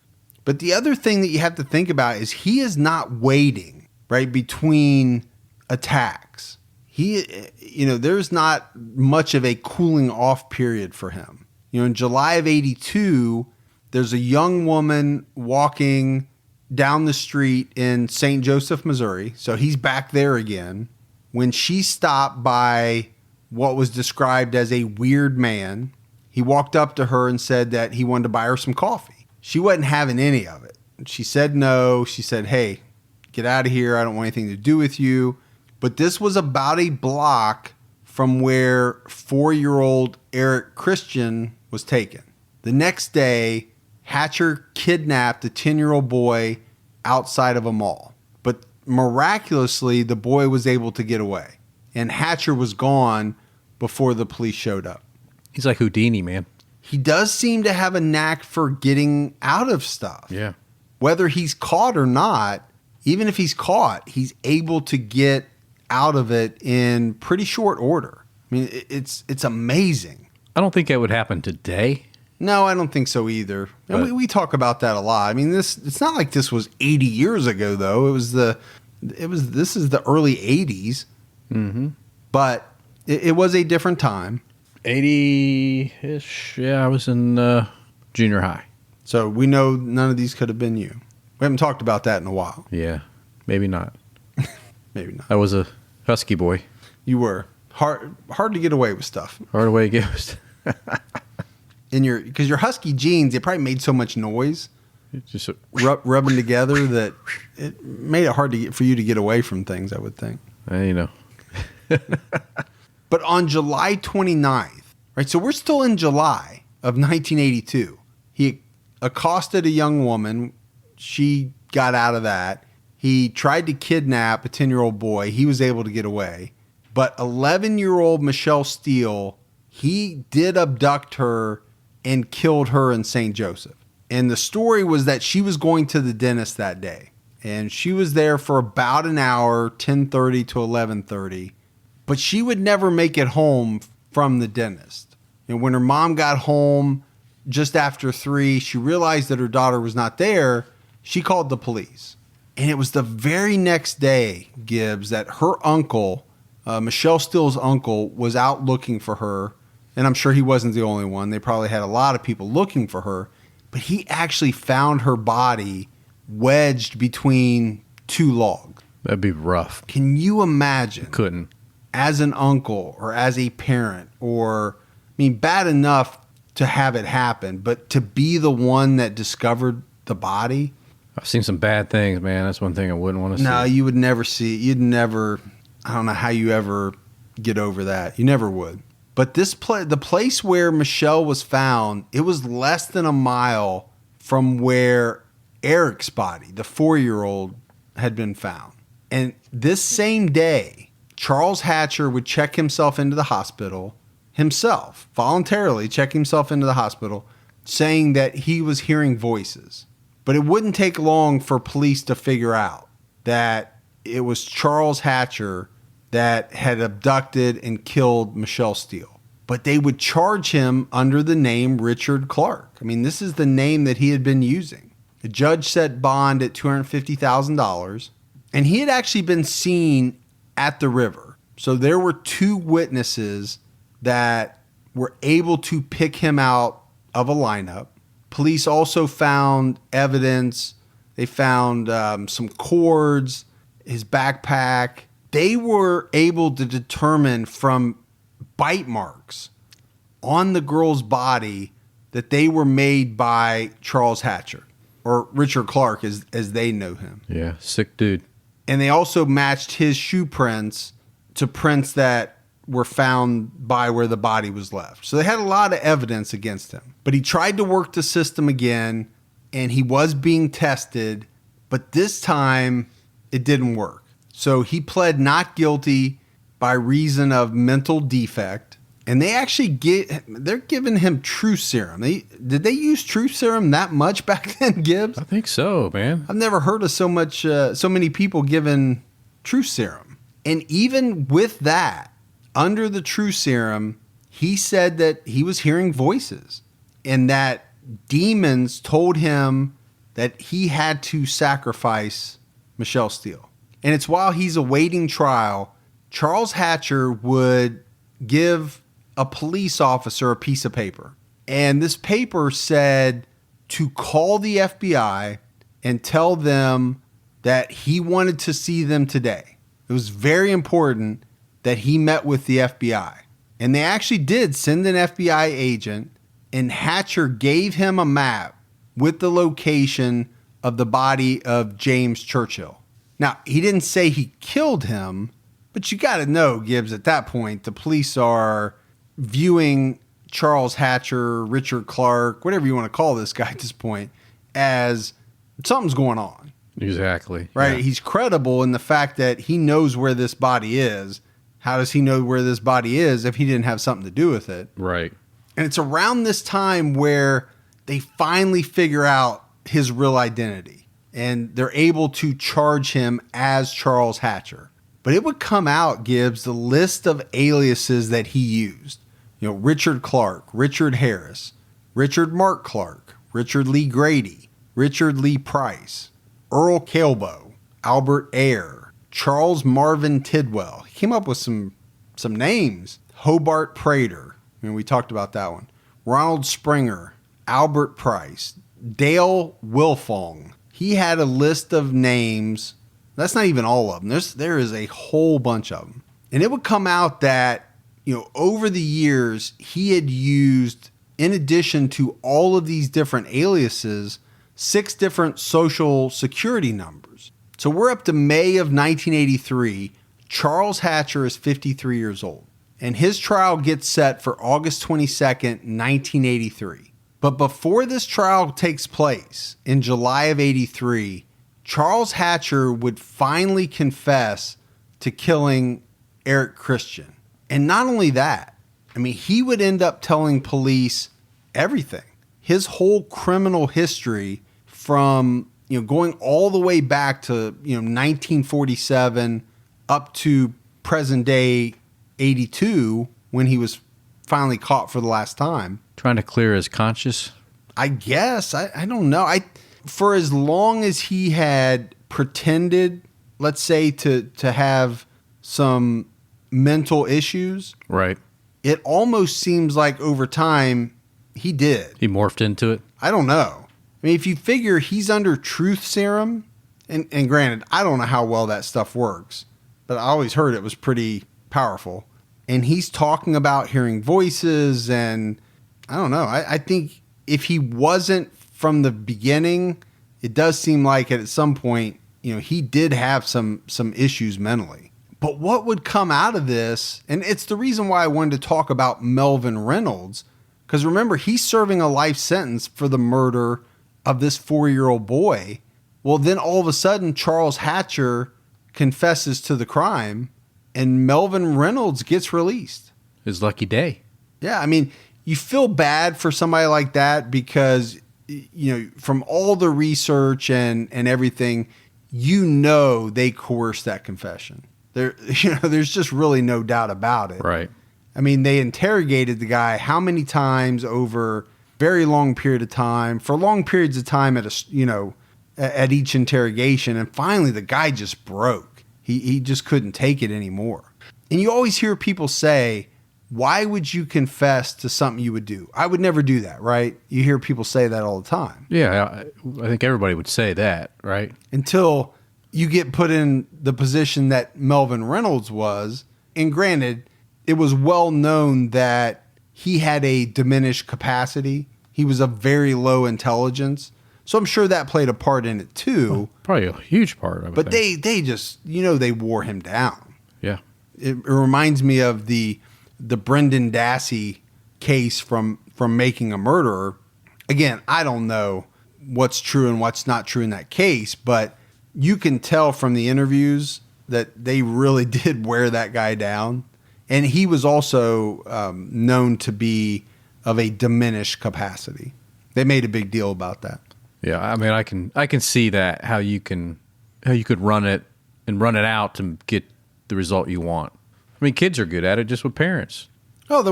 A: But the other thing that you have to think about is he is not waiting, right, between attacks. There's not much of a cooling off period for him. In July of 82, there's a young woman walking down the street in St. Joseph, Missouri. So he's back there again. When she stopped by what was described as a weird man, he walked up to her and said that he wanted to buy her some coffee. She wasn't having any of it. She said no. She said, hey, get out of here. I don't want anything to do with you. But this was about a block from where 4-year-old Eric Christian was taken. The next day, Hatcher kidnapped a 10-year-old boy outside of a mall. But miraculously, the boy was able to get away. And Hatcher was gone before the police showed up.
B: He's like Houdini, man.
A: He does seem to have a knack for getting out of stuff.
B: Yeah.
A: Whether he's caught or not, even if he's caught, he's able to get out of it in pretty short order. I mean, it's amazing.
B: I don't think that would happen today.
A: No, I don't think so either. And we talk about that a lot. I mean, it's not like this was 80 years ago, though. This is the early 80s.
B: Mm-hmm.
A: But it was a different time.
B: 80-ish. Yeah, I was in junior high.
A: So we know none of these could have been you. We haven't talked about that in a while.
B: Yeah, maybe not.
A: Maybe not.
B: I was a husky boy.
A: You were. Hard to get away with stuff.
B: Hard away it goes.
A: Because your husky genes, they probably made so much noise,
B: Just
A: rubbing together, that it made it hard for you to get away from things, I would think. But on July 29th, right? So we're still in July of 1982. He accosted a young woman. She got out of that. He tried to kidnap a 10-year-old boy. He was able to get away. But 11-year-old Michelle Steele, he did abduct her and killed her in St. Joseph. And the story was that she was going to the dentist that day. And she was there for about an hour, 10:30 to 11:30. But she would never make it home from the dentist. And when her mom got home just after 3, she realized that her daughter was not there. She called the police. And it was the very next day, Gibbs, that her uncle, Michelle Steele's uncle, was out looking for her. And I'm sure he wasn't the only one. They probably had a lot of people looking for her. But he actually found her body wedged between 2 logs.
B: That'd be rough.
A: Can you imagine?
B: Couldn't.
A: As an uncle or as a parent, bad enough to have it happen, but to be the one that discovered the body.
B: I've seen some bad things, man. That's one thing I wouldn't want to see.
A: No, you would never see it. You'd never, I don't know how you ever get over that. You never would. But the place where Michelle was found, it was less than a mile from where Eric's body, the 4-year-old, had been found. And this same day, Charles Hatcher would check himself into the hospital, voluntarily check himself into the hospital, saying that he was hearing voices. But it wouldn't take long for police to figure out that it was Charles Hatcher that had abducted and killed Michelle Steele. But they would charge him under the name Richard Clark. I mean, this is the name that he had been using. The judge set bond at $250,000, and he had actually been seen at the river. So there were 2 witnesses that were able to pick him out of a lineup. Police also found evidence. They found some cords, his backpack. They were able to determine from bite marks on the girl's body that they were made by Charles Hatcher, or Richard Clark as they know him.
B: Yeah, sick dude.
A: And they also matched his shoe prints to prints that were found by where the body was left. So they had a lot of evidence against him. But he tried to work the system again, and he was being tested, but this time it didn't work. So he pled not guilty by reason of mental defect. And they actually they're giving him truth serum. Did they use truth serum that much back then, Gibbs?
B: I think so, man.
A: I've never heard of so many people given truth serum. And even with that, under the true serum, he said that he was hearing voices and that demons told him that he had to sacrifice Michelle Steele. And it's while he's awaiting trial, Charles Hatcher would give a police officer a piece of paper. And this paper said to call the FBI and tell them that he wanted to see them today. It was very important that he met with the FBI. And they actually did send an FBI agent, and Hatcher gave him a map with the location of the body of James Churchill. Now, he didn't say he killed him, but you got to know, Gibbs, at that point, the police are viewing Charles Hatcher, Richard Clark, whatever you want to call this guy at this point, as something's going on.
B: Exactly.
A: Right?
B: Yeah.
A: He's credible in the fact that he knows where this body is. How does he know where this body is if he didn't have something to do with it?
B: Right.
A: And it's around this time where they finally figure out his real identity and they're able to charge him as Charles Hatcher. But it would come out, Gibbs, the list of aliases that he used. You know, Richard Clark, Richard Harris, Richard Mark Clark, Richard Lee Grady, Richard Lee Price, Earl Calbo, Albert Ayre, Charles Marvin Tidwell. He came up with some names. Hobart Prater. I mean, we talked about that one. Ronald Springer, Albert Price, Dale Wilfong. He had a list of names. That's not even all of them. There is a whole bunch of them. And it would come out that, you know, over the years, he had used, in addition to all of these different aliases, 6 different social security numbers. So we're up to May of 1983. Charles Hatcher is 53 years old. And his trial gets set for August 22nd, 1983. But before this trial takes place, in July of 83, Charles Hatcher would finally confess to killing Eric Christian. And not only that, I mean, he would end up telling police everything. His whole criminal history from, you know, going all the way back to, you know, 1947 up to present day 82 when he was finally caught for the last time.
B: Trying to clear his conscience?
A: I guess. I don't know. For as long as he had pretended, let's say, to have some mental issues,
B: Right.
A: it almost seems like over time he did.
B: He morphed into it?
A: I don't know. I mean, if you figure he's under truth serum, and granted, I don't know how well that stuff works, but I always heard it was pretty powerful. And he's talking about hearing voices, and I don't know. I think if he wasn't from the beginning, it does seem like at some point, you know, he did have some issues mentally. But what would come out of this, and it's the reason why I wanted to talk about Melvin Reynolds, because remember, he's serving a life sentence for the murder of this 4-year-old boy. Well, then all of a sudden, Charles Hatcher confesses to the crime, and Melvin Reynolds gets released.
B: His lucky day.
A: Yeah, I mean, you feel bad for somebody like that because, you know, from all the research and everything, you know they coerced that confession. There's just really no doubt about it.
B: Right.
A: I mean, they interrogated the guy how many times over a very long period of time, for long periods of time at each interrogation, and finally the guy just broke. He just couldn't take it anymore. And you always hear people say, why would you confess to something you would do? I would never do that, right? You hear people say that all the time.
B: Yeah, I think everybody would say that, right?
A: Until you get put in the position that Melvin Reynolds was. And granted, it was well known that he had a diminished capacity. He was of very low intelligence. So I'm sure that played a part in it too.
B: Well, probably a huge part of it.
A: But they just, they wore him down.
B: Yeah.
A: It reminds me of the Brendan Dassey case from Making a Murderer. Again, I don't know what's true and what's not true in that case, but you can tell from the interviews that they really did wear that guy down. And he was also known to be of a diminished capacity. They made a big deal about that.
B: Yeah, I mean, I can see that how you could run it and run it out to get the result you want. I mean, kids are good at it just with parents.
A: Oh,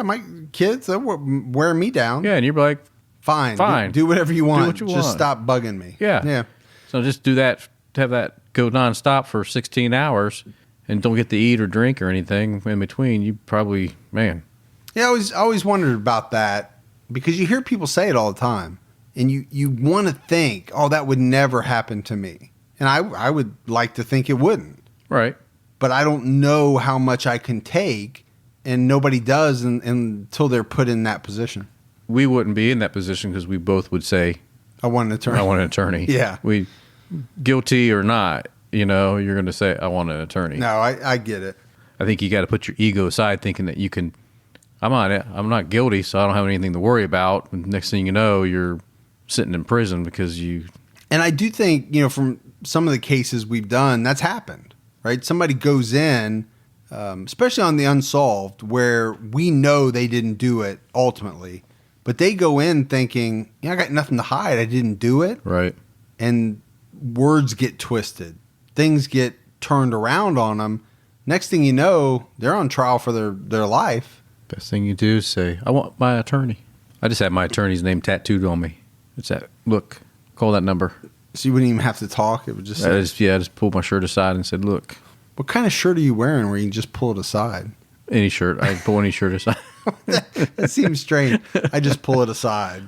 A: my kids, they're wearing me down.
B: Yeah, and you're like,
A: Fine. Do whatever you want. Just stop bugging me.
B: Yeah.
A: Yeah.
B: So just do that, have that go nonstop for 16 hours and don't get to eat or drink or anything in between. You probably, man.
A: Yeah, I always wondered about that because you hear people say it all the time. And you want to think, oh, that would never happen to me. And I would like to think it wouldn't.
B: Right.
A: But I don't know how much I can take, and nobody does until they're put in that position.
B: We wouldn't be in that position because we both would say,
A: I want an attorney.
B: I want an attorney.
A: Yeah.
B: We, guilty or not, you're going to say, I want an attorney.
A: No, I get it.
B: I think you got to put your ego aside thinking that you can, I'm not guilty, so I don't have anything to worry about. And next thing you know, you're sitting in prison because you.
A: And I do think, from some of the cases we've done, that's happened, right? Somebody goes in, especially on the unsolved, where we know they didn't do it ultimately, but they go in thinking, I got nothing to hide. I didn't do it.
B: Right.
A: And words get twisted. Things get turned around on them. Next thing you know, they're on trial for their life.
B: Best thing you do is say, I want my attorney. I just had my attorney's name tattooed on me. It's that, look, call that number.
A: So you wouldn't even have to talk? It would just
B: I just pulled my shirt aside and said, look.
A: What kind of shirt are you wearing where you can just pull it aside?
B: Any shirt. I pull any shirt aside.
A: that seems strange. I just pull it aside.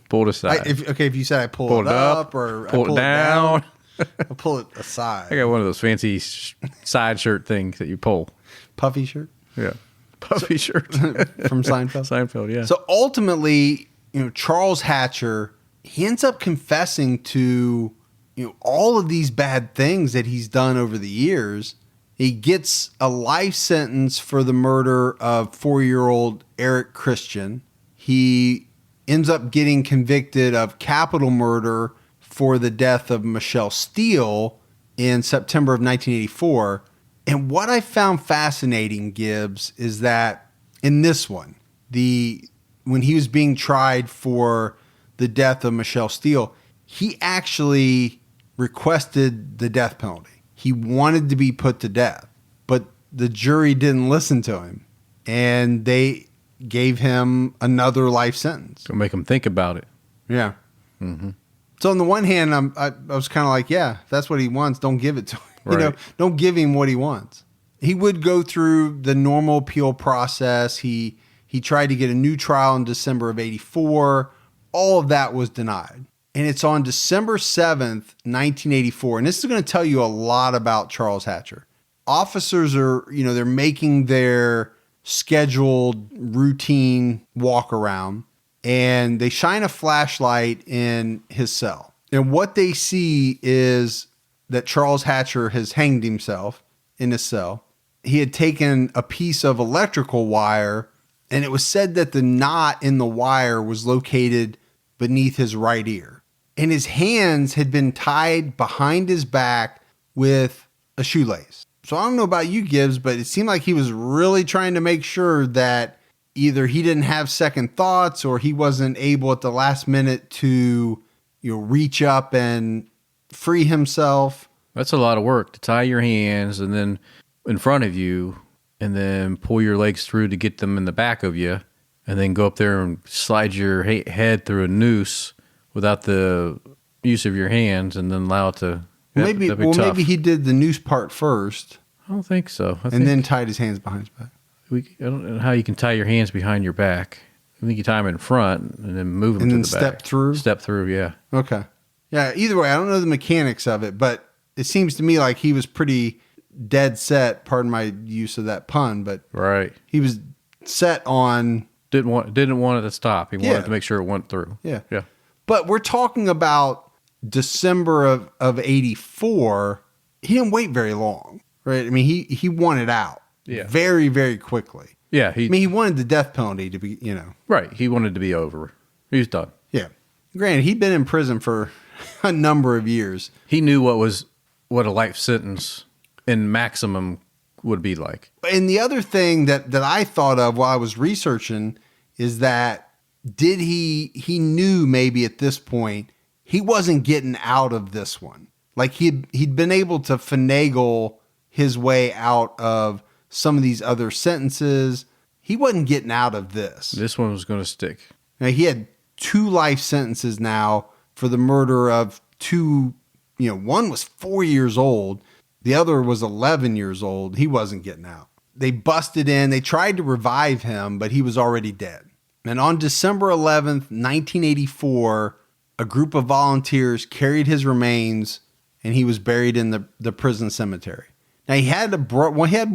B: Pull it aside.
A: If you said I pull it up or
B: pull it down.
A: I pull it aside.
B: I got one of those fancy side shirt things that you pull.
A: Puffy shirt?
B: Yeah. Puffy shirt.
A: From Seinfeld?
B: Seinfeld, yeah.
A: So ultimately, Charles Hatcher, he ends up confessing to all of these bad things that he's done over the years. He gets a life sentence for the murder of 4-year-old Eric Christian. He ends up getting convicted of capital murder for the death of Michelle Steele in September of 1984. And what I found fascinating, Gibbs, is that in this one, when he was being tried for the death of Michelle Steele, he actually requested the death penalty. He wanted to be put to death, but the jury didn't listen to him, and they gave him another life sentence.
B: To make him think about it.
A: Yeah.
B: Mm-hmm.
A: So on the one hand, I was kind of like, yeah, if that's what he wants, don't give it to him.
B: Right.
A: Don't give him what he wants. He would go through the normal appeal process. He tried to get a new trial in December of 84. All of that was denied. And it's on December 7th, 1984. And this is going to tell you a lot about Charles Hatcher. Officers are, they're making their scheduled routine walk around, and they shine a flashlight in his cell. And what they see is that Charles Hatcher has hanged himself in his cell. He had taken a piece of electrical wire, and it was said that the knot in the wire was located beneath his right ear. And his hands had been tied behind his back with a shoelace. So I don't know about you, Gibbs, but it seemed like he was really trying to make sure that either he didn't have second thoughts or he wasn't able at the last minute to reach up and free himself.
B: That's a lot of work to tie your hands and then in front of you and then pull your legs through to get them in the back of you and then go up there and slide your head through a noose without the use of your hands and then allow it to...
A: Maybe he did the noose part first.
B: I don't think so.
A: Then tied his hands behind his back.
B: I don't know how you can tie your hands behind your back. I think you tie them in front and then move them
A: and
B: to
A: then
B: the
A: step
B: back.
A: through?
B: Step through, yeah.
A: Okay. Yeah, either way, I don't know the mechanics of it, but it seems to me like he was pretty dead set, pardon my use of that pun, but
B: right.
A: He was set on...
B: Didn't want it to stop. He wanted to make sure it went through.
A: Yeah.
B: Yeah.
A: But we're talking about December of 84. He didn't wait very long, right? I mean, he wanted out very, very quickly.
B: Yeah.
A: He wanted the death penalty to be,
B: Right. He wanted to be over. He was done.
A: Yeah. Granted, he'd been in prison for a number of years.
B: He knew what a life sentence in maximum would be like.
A: And the other thing that I thought of while I was researching is that he knew maybe at this point he wasn't getting out of this one. Like he'd been able to finagle his way out of some of these other sentences. He wasn't getting out of this.
B: This one was going to stick.
A: Now, he had 2 life sentences now for the murder of 2, one was 4 years old. The other was 11 years old. He wasn't getting out. They busted in. They tried to revive him, but he was already dead. And on December 11th, 1984, a group of volunteers carried his remains, and he was buried in the prison cemetery. Now, he had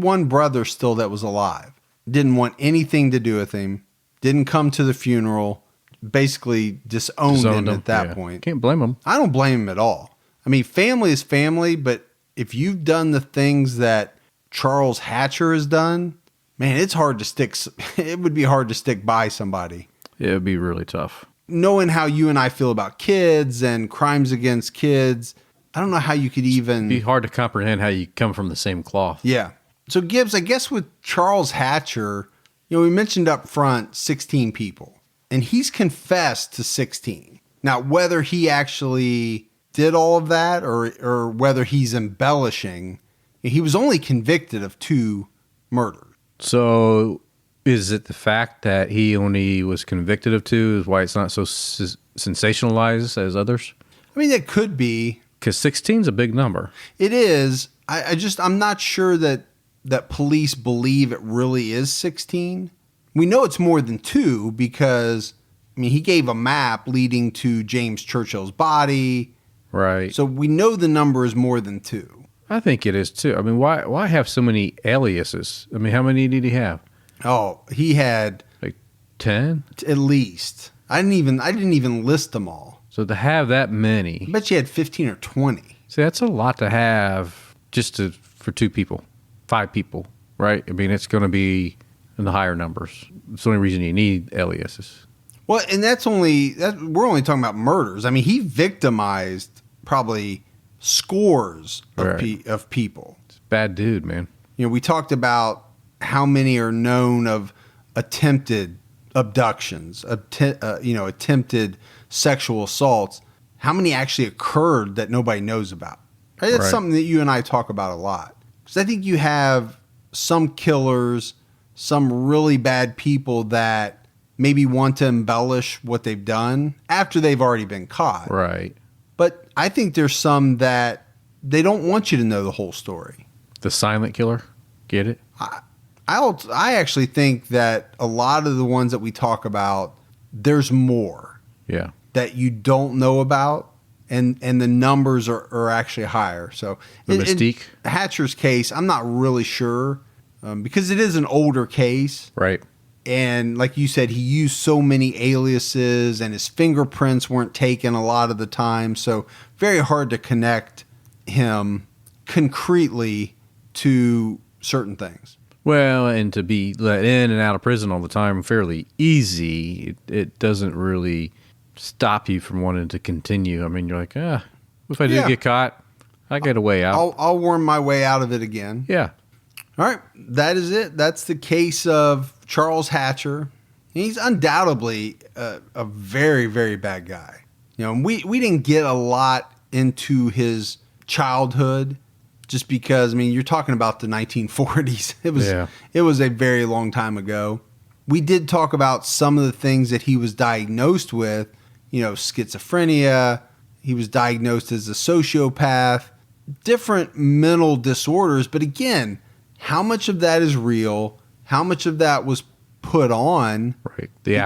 A: one brother still that was alive. Didn't want anything to do with him. Didn't come to the funeral. Basically disowned him at that point.
B: Can't blame him.
A: I don't blame him at all. I mean, family is family, but if you've done the things that Charles Hatcher has done, man, it's hard to stick. It would be hard to stick by somebody.
B: Yeah, it'd be really tough.
A: Knowing how you and I feel about kids and crimes against kids, I don't know how you could even...
B: It'd be hard to comprehend how you come from the same cloth.
A: Yeah. So Gibbs, I guess with Charles Hatcher, we mentioned up front 16 people, and he's confessed to 16. Now, whether he actually did all of that or whether he's embellishing, he was only convicted of 2 murders.
B: So is it the fact that he only was convicted of 2 is why it's not so sensationalized as others?
A: I mean, that could be.
B: Because 16 is a big number.
A: It is. I'm not sure that police believe it really is 16. We know it's more than 2 because, he gave a map leading to James Churchill's body.
B: Right.
A: So we know the number is more than 2.
B: I think it is too. Why have so many aliases? How many did he have?
A: Oh, he had
B: like 10
A: at least. I didn't even list them all.
B: So to have that many,
A: I bet you had 15 or 20.
B: See, that's a lot to have for 2 people, 5 people, right? It's going to be in the higher numbers. It's the only reason you need aliases.
A: Well, and we're only talking about murders. He victimized probably scores of people.
B: It's a bad dude, man.
A: We talked about how many are known of attempted abductions, attempted sexual assaults. How many actually occurred that nobody knows about? Right? That's something that you and I talk about a lot. Because I think you have some killers, some really bad people that maybe want to embellish what they've done after they've already been caught.
B: Right.
A: But I think there's some that they don't want you to know the whole story.
B: The silent killer? Get it?
A: I actually think that a lot of the ones that we talk about, there's more.
B: Yeah.
A: That you don't know about, and the numbers are actually higher. So
B: the mystique?
A: In Hatcher's case, I'm not really sure because it is an older case.
B: Right.
A: And like you said, he used so many aliases and his fingerprints weren't taken a lot of the time. So very hard to connect him concretely to certain things.
B: Well, and to be let in and out of prison all the time fairly easy, it doesn't really stop you from wanting to continue. You're like, if I do get caught, I get a way out.
A: I'll worm my way out of it again.
B: Yeah.
A: All right. That is it. That's the case of Charles Hatcher. He's undoubtedly a very, very bad guy. We didn't get a lot into his childhood just because, you're talking about the 1940s. It was a very long time ago. We did talk about some of the things that he was diagnosed with, schizophrenia. He was diagnosed as a sociopath, different mental disorders. But again, how much of that is real? How much of that was put on?
B: Right. The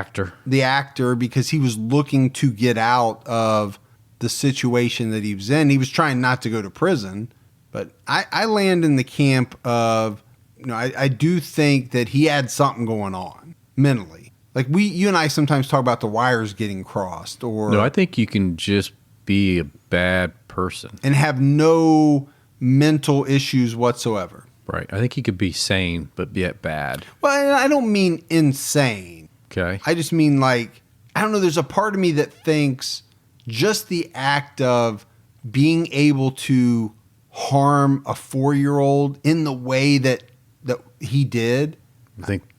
B: actor, because he was looking to get out of the situation that he was in. He was trying not to go to prison. But I land in the camp of, I do think that he had something going on mentally. Like you and I sometimes talk about the wires getting crossed, or no, I think you can just be a bad person
A: and have no mental issues whatsoever.
B: Right. I think he could be sane, but yet bad.
A: Well, I don't mean insane.
B: Okay.
A: I just mean I don't know. There's a part of me that thinks just the act of being able to harm a 4-year-old in the way that he did.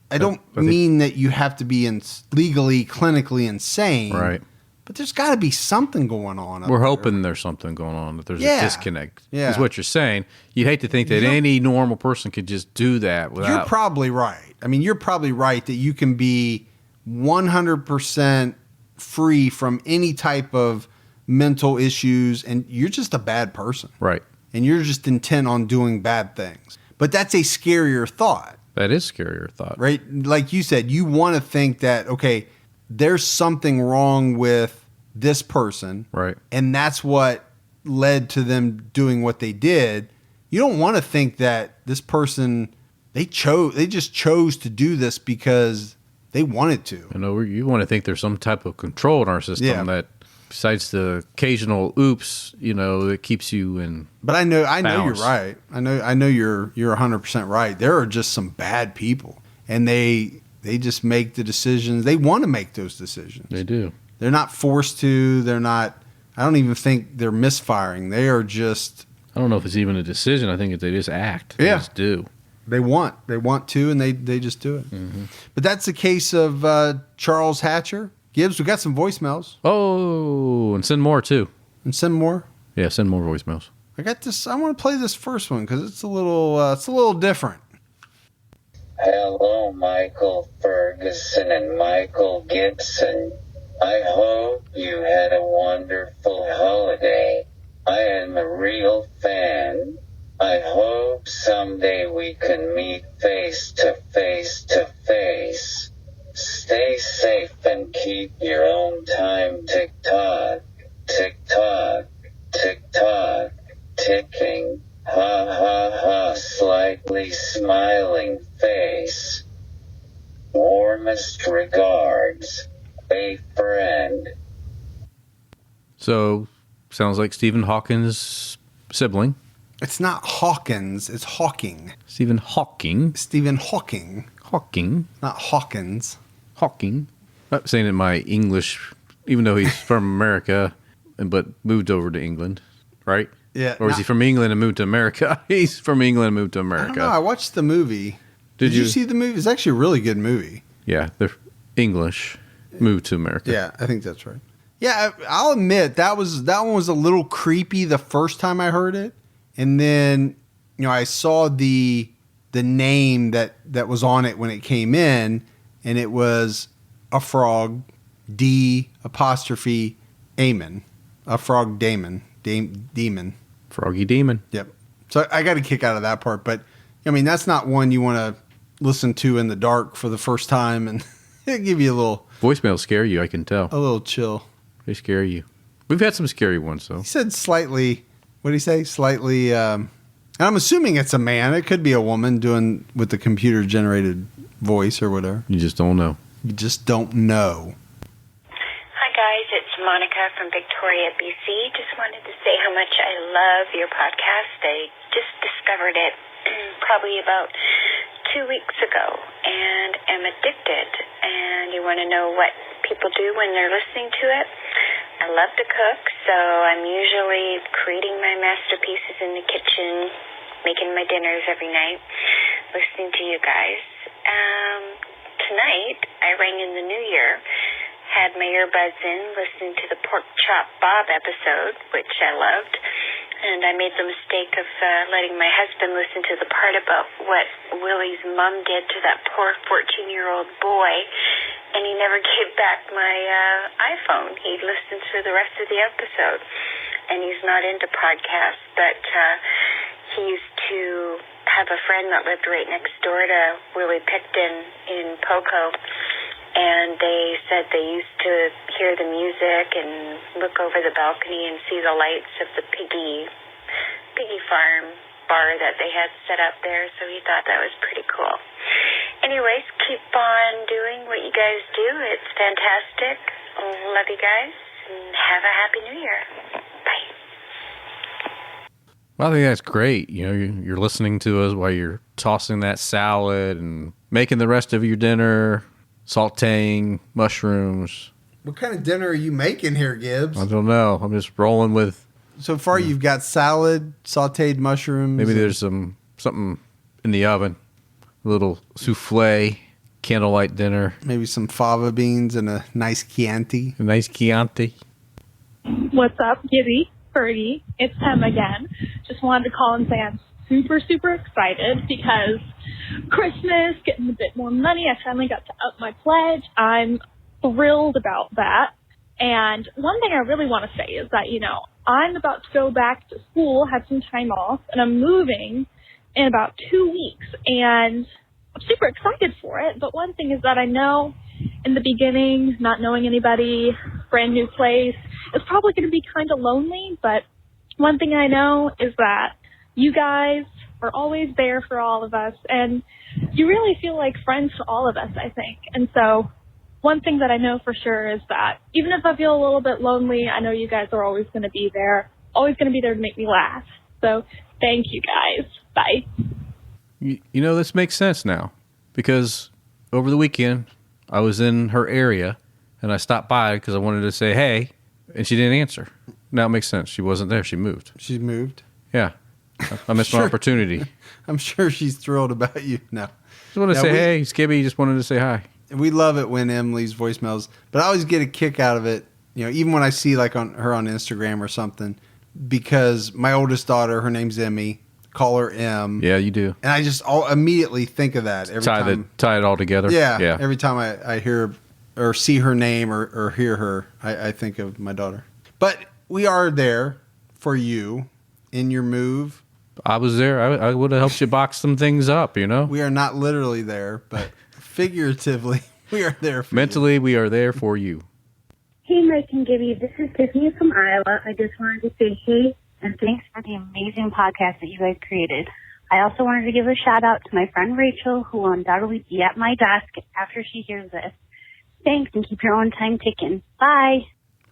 A: I don't mean that you have to be legally, clinically insane.
B: Right.
A: But there's got to be something going on.
B: We're hoping there's something going on, that there's a disconnect.
A: Yeah.
B: Is what you're saying. You'd hate to think that any normal person could just do that without.
A: You're probably right. I mean, you're probably right that you can be 100% free from any type of mental issues, and you're just a bad person.
B: Right.
A: And you're just intent on doing bad things. But that's a scarier thought.
B: That is scarier thought.
A: Right? Like you said, you want to think that, okay, there's something wrong with this person.
B: Right.
A: And that's what led to them doing what they did. You don't want to think that this person, they just chose to do this because they wanted to.
B: You want to think there's some type of control in our system that, besides the occasional oops, that keeps you in.
A: But I know
B: balance.
A: you're right. I know you're 100% right. There are just some bad people, and they just make the decisions. They want to make those decisions.
B: They do.
A: They're not forced to. They're not. I don't even think they're misfiring. They are just.
B: I don't know if it's even a decision. I think they just act. They just do.
A: They want to, and they just do it. Mm-hmm. But that's the case of Charles Hatcher. Gibbs, we got some voicemails.
B: Oh, and send more too.
A: And send more?
B: Yeah, send more voicemails.
A: I got this. I want to play this first one because it's a little different.
C: Hello, Michael Ferguson and Michael Gibson. I hope you had a wonderful holiday. I am a real fan. I hope someday we can meet face to face to face. Stay safe and keep your own time. Tick-tock, tick-tock, tick-tock, ticking. Ha ha ha, slightly smiling face. Warmest regards, a friend.
B: So, sounds like Stephen Hawking's sibling.
A: It's not Hawkins. It's Hawking.
B: Stephen Hawking.
A: Stephen Hawking.
B: Hawking.
A: Not Hawkins.
B: Hawking. I'm saying it in my English, even though he's from America, but moved over to England, right?
A: Yeah.
B: Or is he from England and moved to America? He's from England and moved to
A: I
B: America.
A: don't know. I watched the movie. Did you see the movie? It's actually a really good movie.
B: Yeah, they're English, moved to America.
A: Yeah, I think that's right. Yeah, I'll admit that one was a little creepy the first time I heard it, and then I saw the name that was on it when it came in, and it was a frog, D apostrophe Amon, a frog demon.
B: Froggy demon.
A: Yep. So I got a kick out of that part, but I mean that's not one you want to listen to in the dark for the first time, and it'll give you a little
B: voicemails scare you. I can tell.
A: A little chill.
B: They scare you. We've had some scary ones though.
A: He said slightly. What did he say? Slightly. I'm assuming it's a man. It could be a woman doing with the computer generated voice or whatever.
B: You just don't know.
A: You just don't know.
D: Hi guys, it's Monica from Victoria, BC. Just wanted to say how much I love your podcast. I just discovered it probably about 2 weeks ago and am addicted. And you want to know what people do when they're listening to it? I love to cook, so I'm usually creating my masterpieces in the kitchen, making my dinners every night, listening to you guys. Tonight, I rang in the new year, had my earbuds in, listening to the Pork Chop Bob episode, which I loved, and I made the mistake of letting my husband listen to the part about what Willie's mom did to that poor 14-year-old boy, and he never gave back my iPhone. He listened through the rest of the episode, and he's not into podcasts, but he used to have a friend that lived right next door to Willie Picton in Poco, and they said they used to hear the music and look over the balcony and see the lights of the piggy farm bar that they had set up there, so he thought that was pretty cool. Anyways, keep on doing what you guys do. It's fantastic. Love you guys, and have a happy new year. Bye.
B: Well, I think that's great. You're listening to us while you're tossing that salad and making the rest of your dinner, sauteing mushrooms.
A: What kind of dinner are you making here, Gibbs?
B: I don't know. I'm just rolling with.
A: So far, you've got salad, sauteed mushrooms.
B: Maybe there's something in the oven, a little souffle, candlelight dinner.
A: Maybe some fava beans and a nice Chianti.
B: A nice Chianti.
E: What's up, Gibby, Birdie? It's Em again. Just wanted to call and say I'm super, super excited because Christmas, getting a bit more money. I finally got to up my pledge. I'm thrilled about that. And one thing I really want to say is that, I'm about to go back to school, have some time off, and I'm moving in about 2 weeks. And I'm super excited for it. But one thing is that I know in the beginning, not knowing anybody, brand new place, it's probably going to be kind of lonely. But one thing I know is that you guys are always there for all of us. And you really feel like friends to all of us, I think. And so one thing that I know for sure is that even if I feel a little bit lonely, I know you guys are always going to be there, always going to be there to make me laugh. So thank you guys. Bye.
B: This makes sense now because over the weekend I was in her area and I stopped by because I wanted to say hey, and she didn't answer. Now it makes sense. She wasn't there. She moved.
A: She's moved?
B: Yeah. I missed my opportunity.
A: I'm sure she's thrilled about you now.
B: Just wanted to say hey, Skibby. Just wanted to say hi.
A: We love it when Em leaves voicemails, but I always get a kick out of it, even when I see like her on Instagram or something, because my oldest daughter, her name's Emmy, call her Em.
B: Yeah, you do.
A: And I just immediately think of that every time.
B: Tie it all together.
A: Yeah. Every time I hear or see her name or hear her, I think of my daughter. But we are there for you in your move.
B: I was there. I would have helped you box some things up,
A: We are not literally there, but figuratively, we are there for
B: Mentally,
A: you.
B: we are there for you.
F: Hey, Mike and Gibby. This is Tiffany from Iowa. I just wanted to say hey and thanks for the amazing podcast that you guys created. I also wanted to give a shout out to my friend Rachel, who will undoubtedly be at my desk after she hears this. Thanks, and keep your own time ticking. Bye.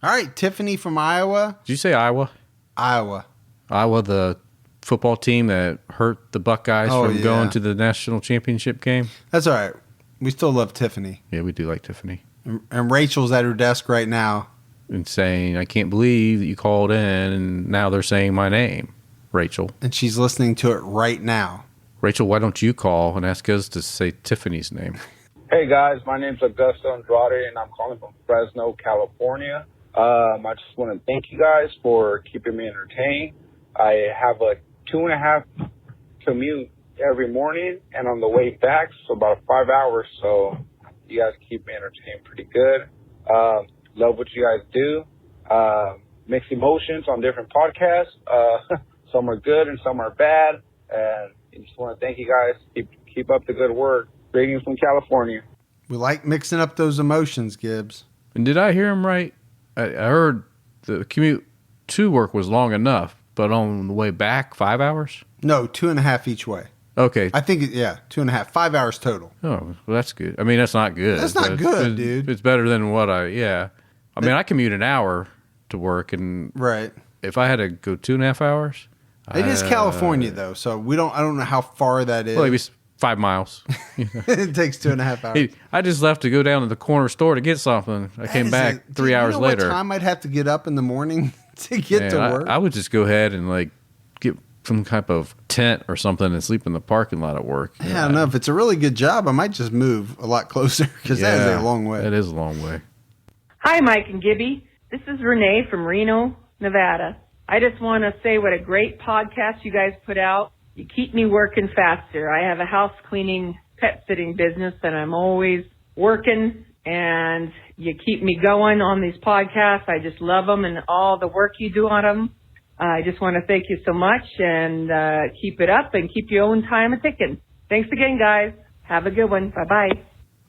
A: All right, Tiffany from Iowa.
B: Did you say Iowa?
A: Iowa, the
B: football team that hurt the Buckeyes from going to the national championship game.
A: That's all right. We still love Tiffany.
B: Yeah, we do like Tiffany.
A: And Rachel's at her desk right now.
B: And saying, I can't believe that you called in and now they're saying my name, Rachel.
A: And she's listening to it right now.
B: Rachel, why don't you call and ask us to say Tiffany's name?
G: Hey guys, my name's Augusto Andrade and I'm calling from Fresno, California. I just want to thank you guys for keeping me entertained. I have a 2.5 commute every morning and on the way back, so about 5 hours. So you guys keep me entertained pretty good. Love what you guys do. Mixed emotions on different podcasts. Some are good and some are bad. And I just want to thank you guys. Keep up the good work. Greetings from California.
A: We like mixing up those emotions, Gibbs.
B: And did I hear him right? I heard the commute to work was long enough, but on the way back, 5 hours?
A: No, 2.5 each way.
B: Okay.
A: I think, 2.5, 5 hours total.
B: Oh, well, that's good. I mean, that's not good.
A: That's not good, dude.
B: It's better than what I mean, I commute an hour to work, and
A: right.
B: If I had to go 2.5 hours.
A: It is California, though, so I don't know how far that is.
B: Well, maybe 5 miles.
A: It takes 2.5 hours.
B: Hey, I just left to go down to the corner store to get something. I came back 3 hours later.
A: What time I'd have to get up in the morning to get to work?
B: I would just go ahead and get some type of tent or something and sleep in the parking lot at work.
A: I don't know. If it's a really good job, I might just move a lot closer because that is a long way.
B: That is a long way.
H: Hi, Mike and Gibby. This is Renee from Reno, Nevada. I just want to say what a great podcast you guys put out. You keep me working faster. I have a house cleaning, pet sitting business, and I'm always working, and you keep me going on these podcasts. I just love them and all the work you do on them. I just want to thank you so much, and keep it up and keep your own time a ticking. Thanks again, guys. Have a good one. Bye-bye.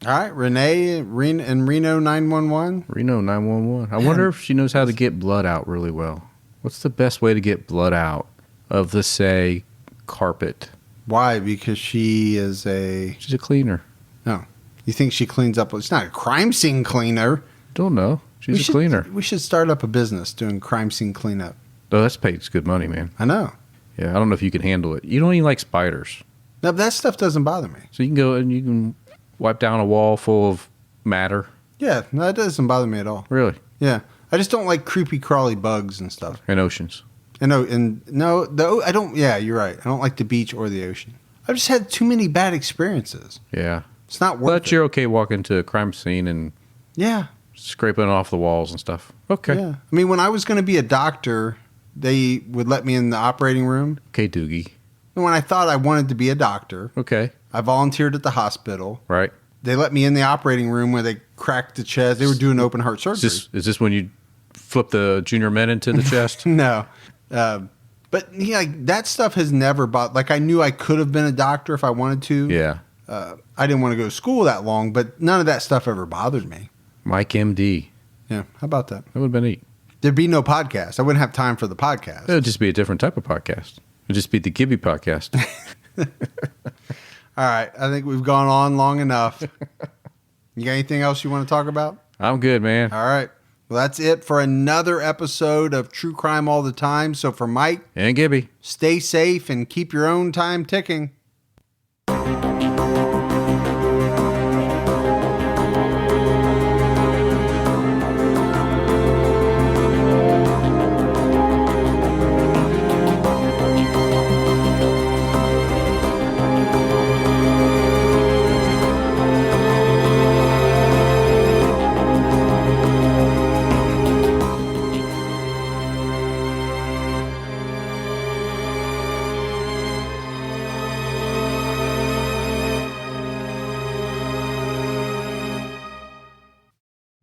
A: All right, Renee in Reno 911.
B: Reno 911. I wonder if she knows how to get blood out really well. What's the best way to get blood out of the, say, carpet?
A: Why? Because she's a
B: cleaner.
A: No. You think she cleans up? It's not a crime scene cleaner.
B: Don't know. She's a cleaner.
A: We should start up a business doing crime scene cleanup.
B: Oh, that's pays good money, man.
A: I know.
B: Yeah, I don't know if you can handle it. You don't even like spiders.
A: No, but that stuff doesn't bother me.
B: So you can go and you can wipe down a wall full of matter.
A: Yeah, no, that doesn't bother me at all.
B: Really?
A: Yeah. I just don't like creepy crawly bugs and stuff.
B: And oceans.
A: I don't. Yeah, you're right. I don't like the beach or the ocean. I've just had too many bad experiences.
B: Yeah.
A: It's not worth
B: But
A: it.
B: you're okay walking to a crime scene and
A: Yeah.
B: scraping off the walls and stuff. Okay.
A: Yeah. I mean, when I was going to be a doctor, they would let me in the operating room.
B: Okay, Doogie.
A: And when I thought I wanted to be a doctor,
B: Okay.
A: I volunteered at the hospital.
B: Right.
A: They let me in the operating room where they cracked the chest. They were doing open heart surgery.
B: Is this when you flip the junior men into the chest?
A: No. But yeah, like, that stuff has never bothered. Like, I knew I could have been a doctor if I wanted to.
B: Yeah.
A: I didn't want to go to school that long, but none of that stuff ever bothered me.
B: Mike MD.
A: Yeah. How about that?
B: That would have been neat.
A: There'd be no podcast. I wouldn't have time for the podcast.
B: It would just be a different type of podcast. It would just be the Gibby podcast.
A: All right. I think we've gone on long enough. You got anything else you want to talk about?
B: I'm good, man.
A: All right. Well, that's it for another episode of True Crime All the Time. So for Mike
B: And Gibby.
A: stay safe and keep your own time ticking.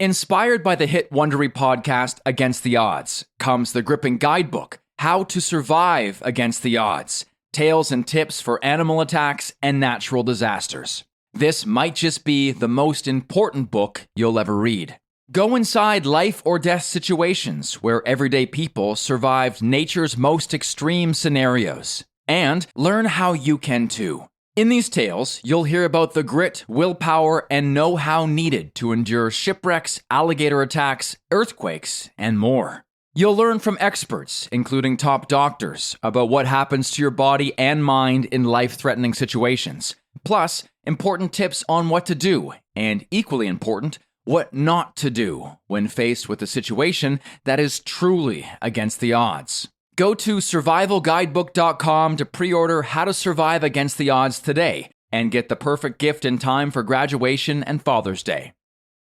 I: Inspired by the hit Wondery podcast Against the Odds comes the gripping guidebook, How to Survive Against the Odds, Tales and Tips for Animal Attacks and Natural Disasters. This might just be the most important book you'll ever read. Go inside life or death situations where everyday people survived nature's most extreme scenarios, and learn how you can too. In these tales, you'll hear about the grit, willpower, and know-how needed to endure shipwrecks, alligator attacks, earthquakes, and more. You'll learn from experts, including top doctors, about what happens to your body and mind in life-threatening situations. Plus, important tips on what to do, and equally important, what not to do when faced with a situation that is truly against the odds. Go to survivalguidebook.com to pre-order How to Survive Against the Odds today and get the perfect gift in time for graduation and Father's Day.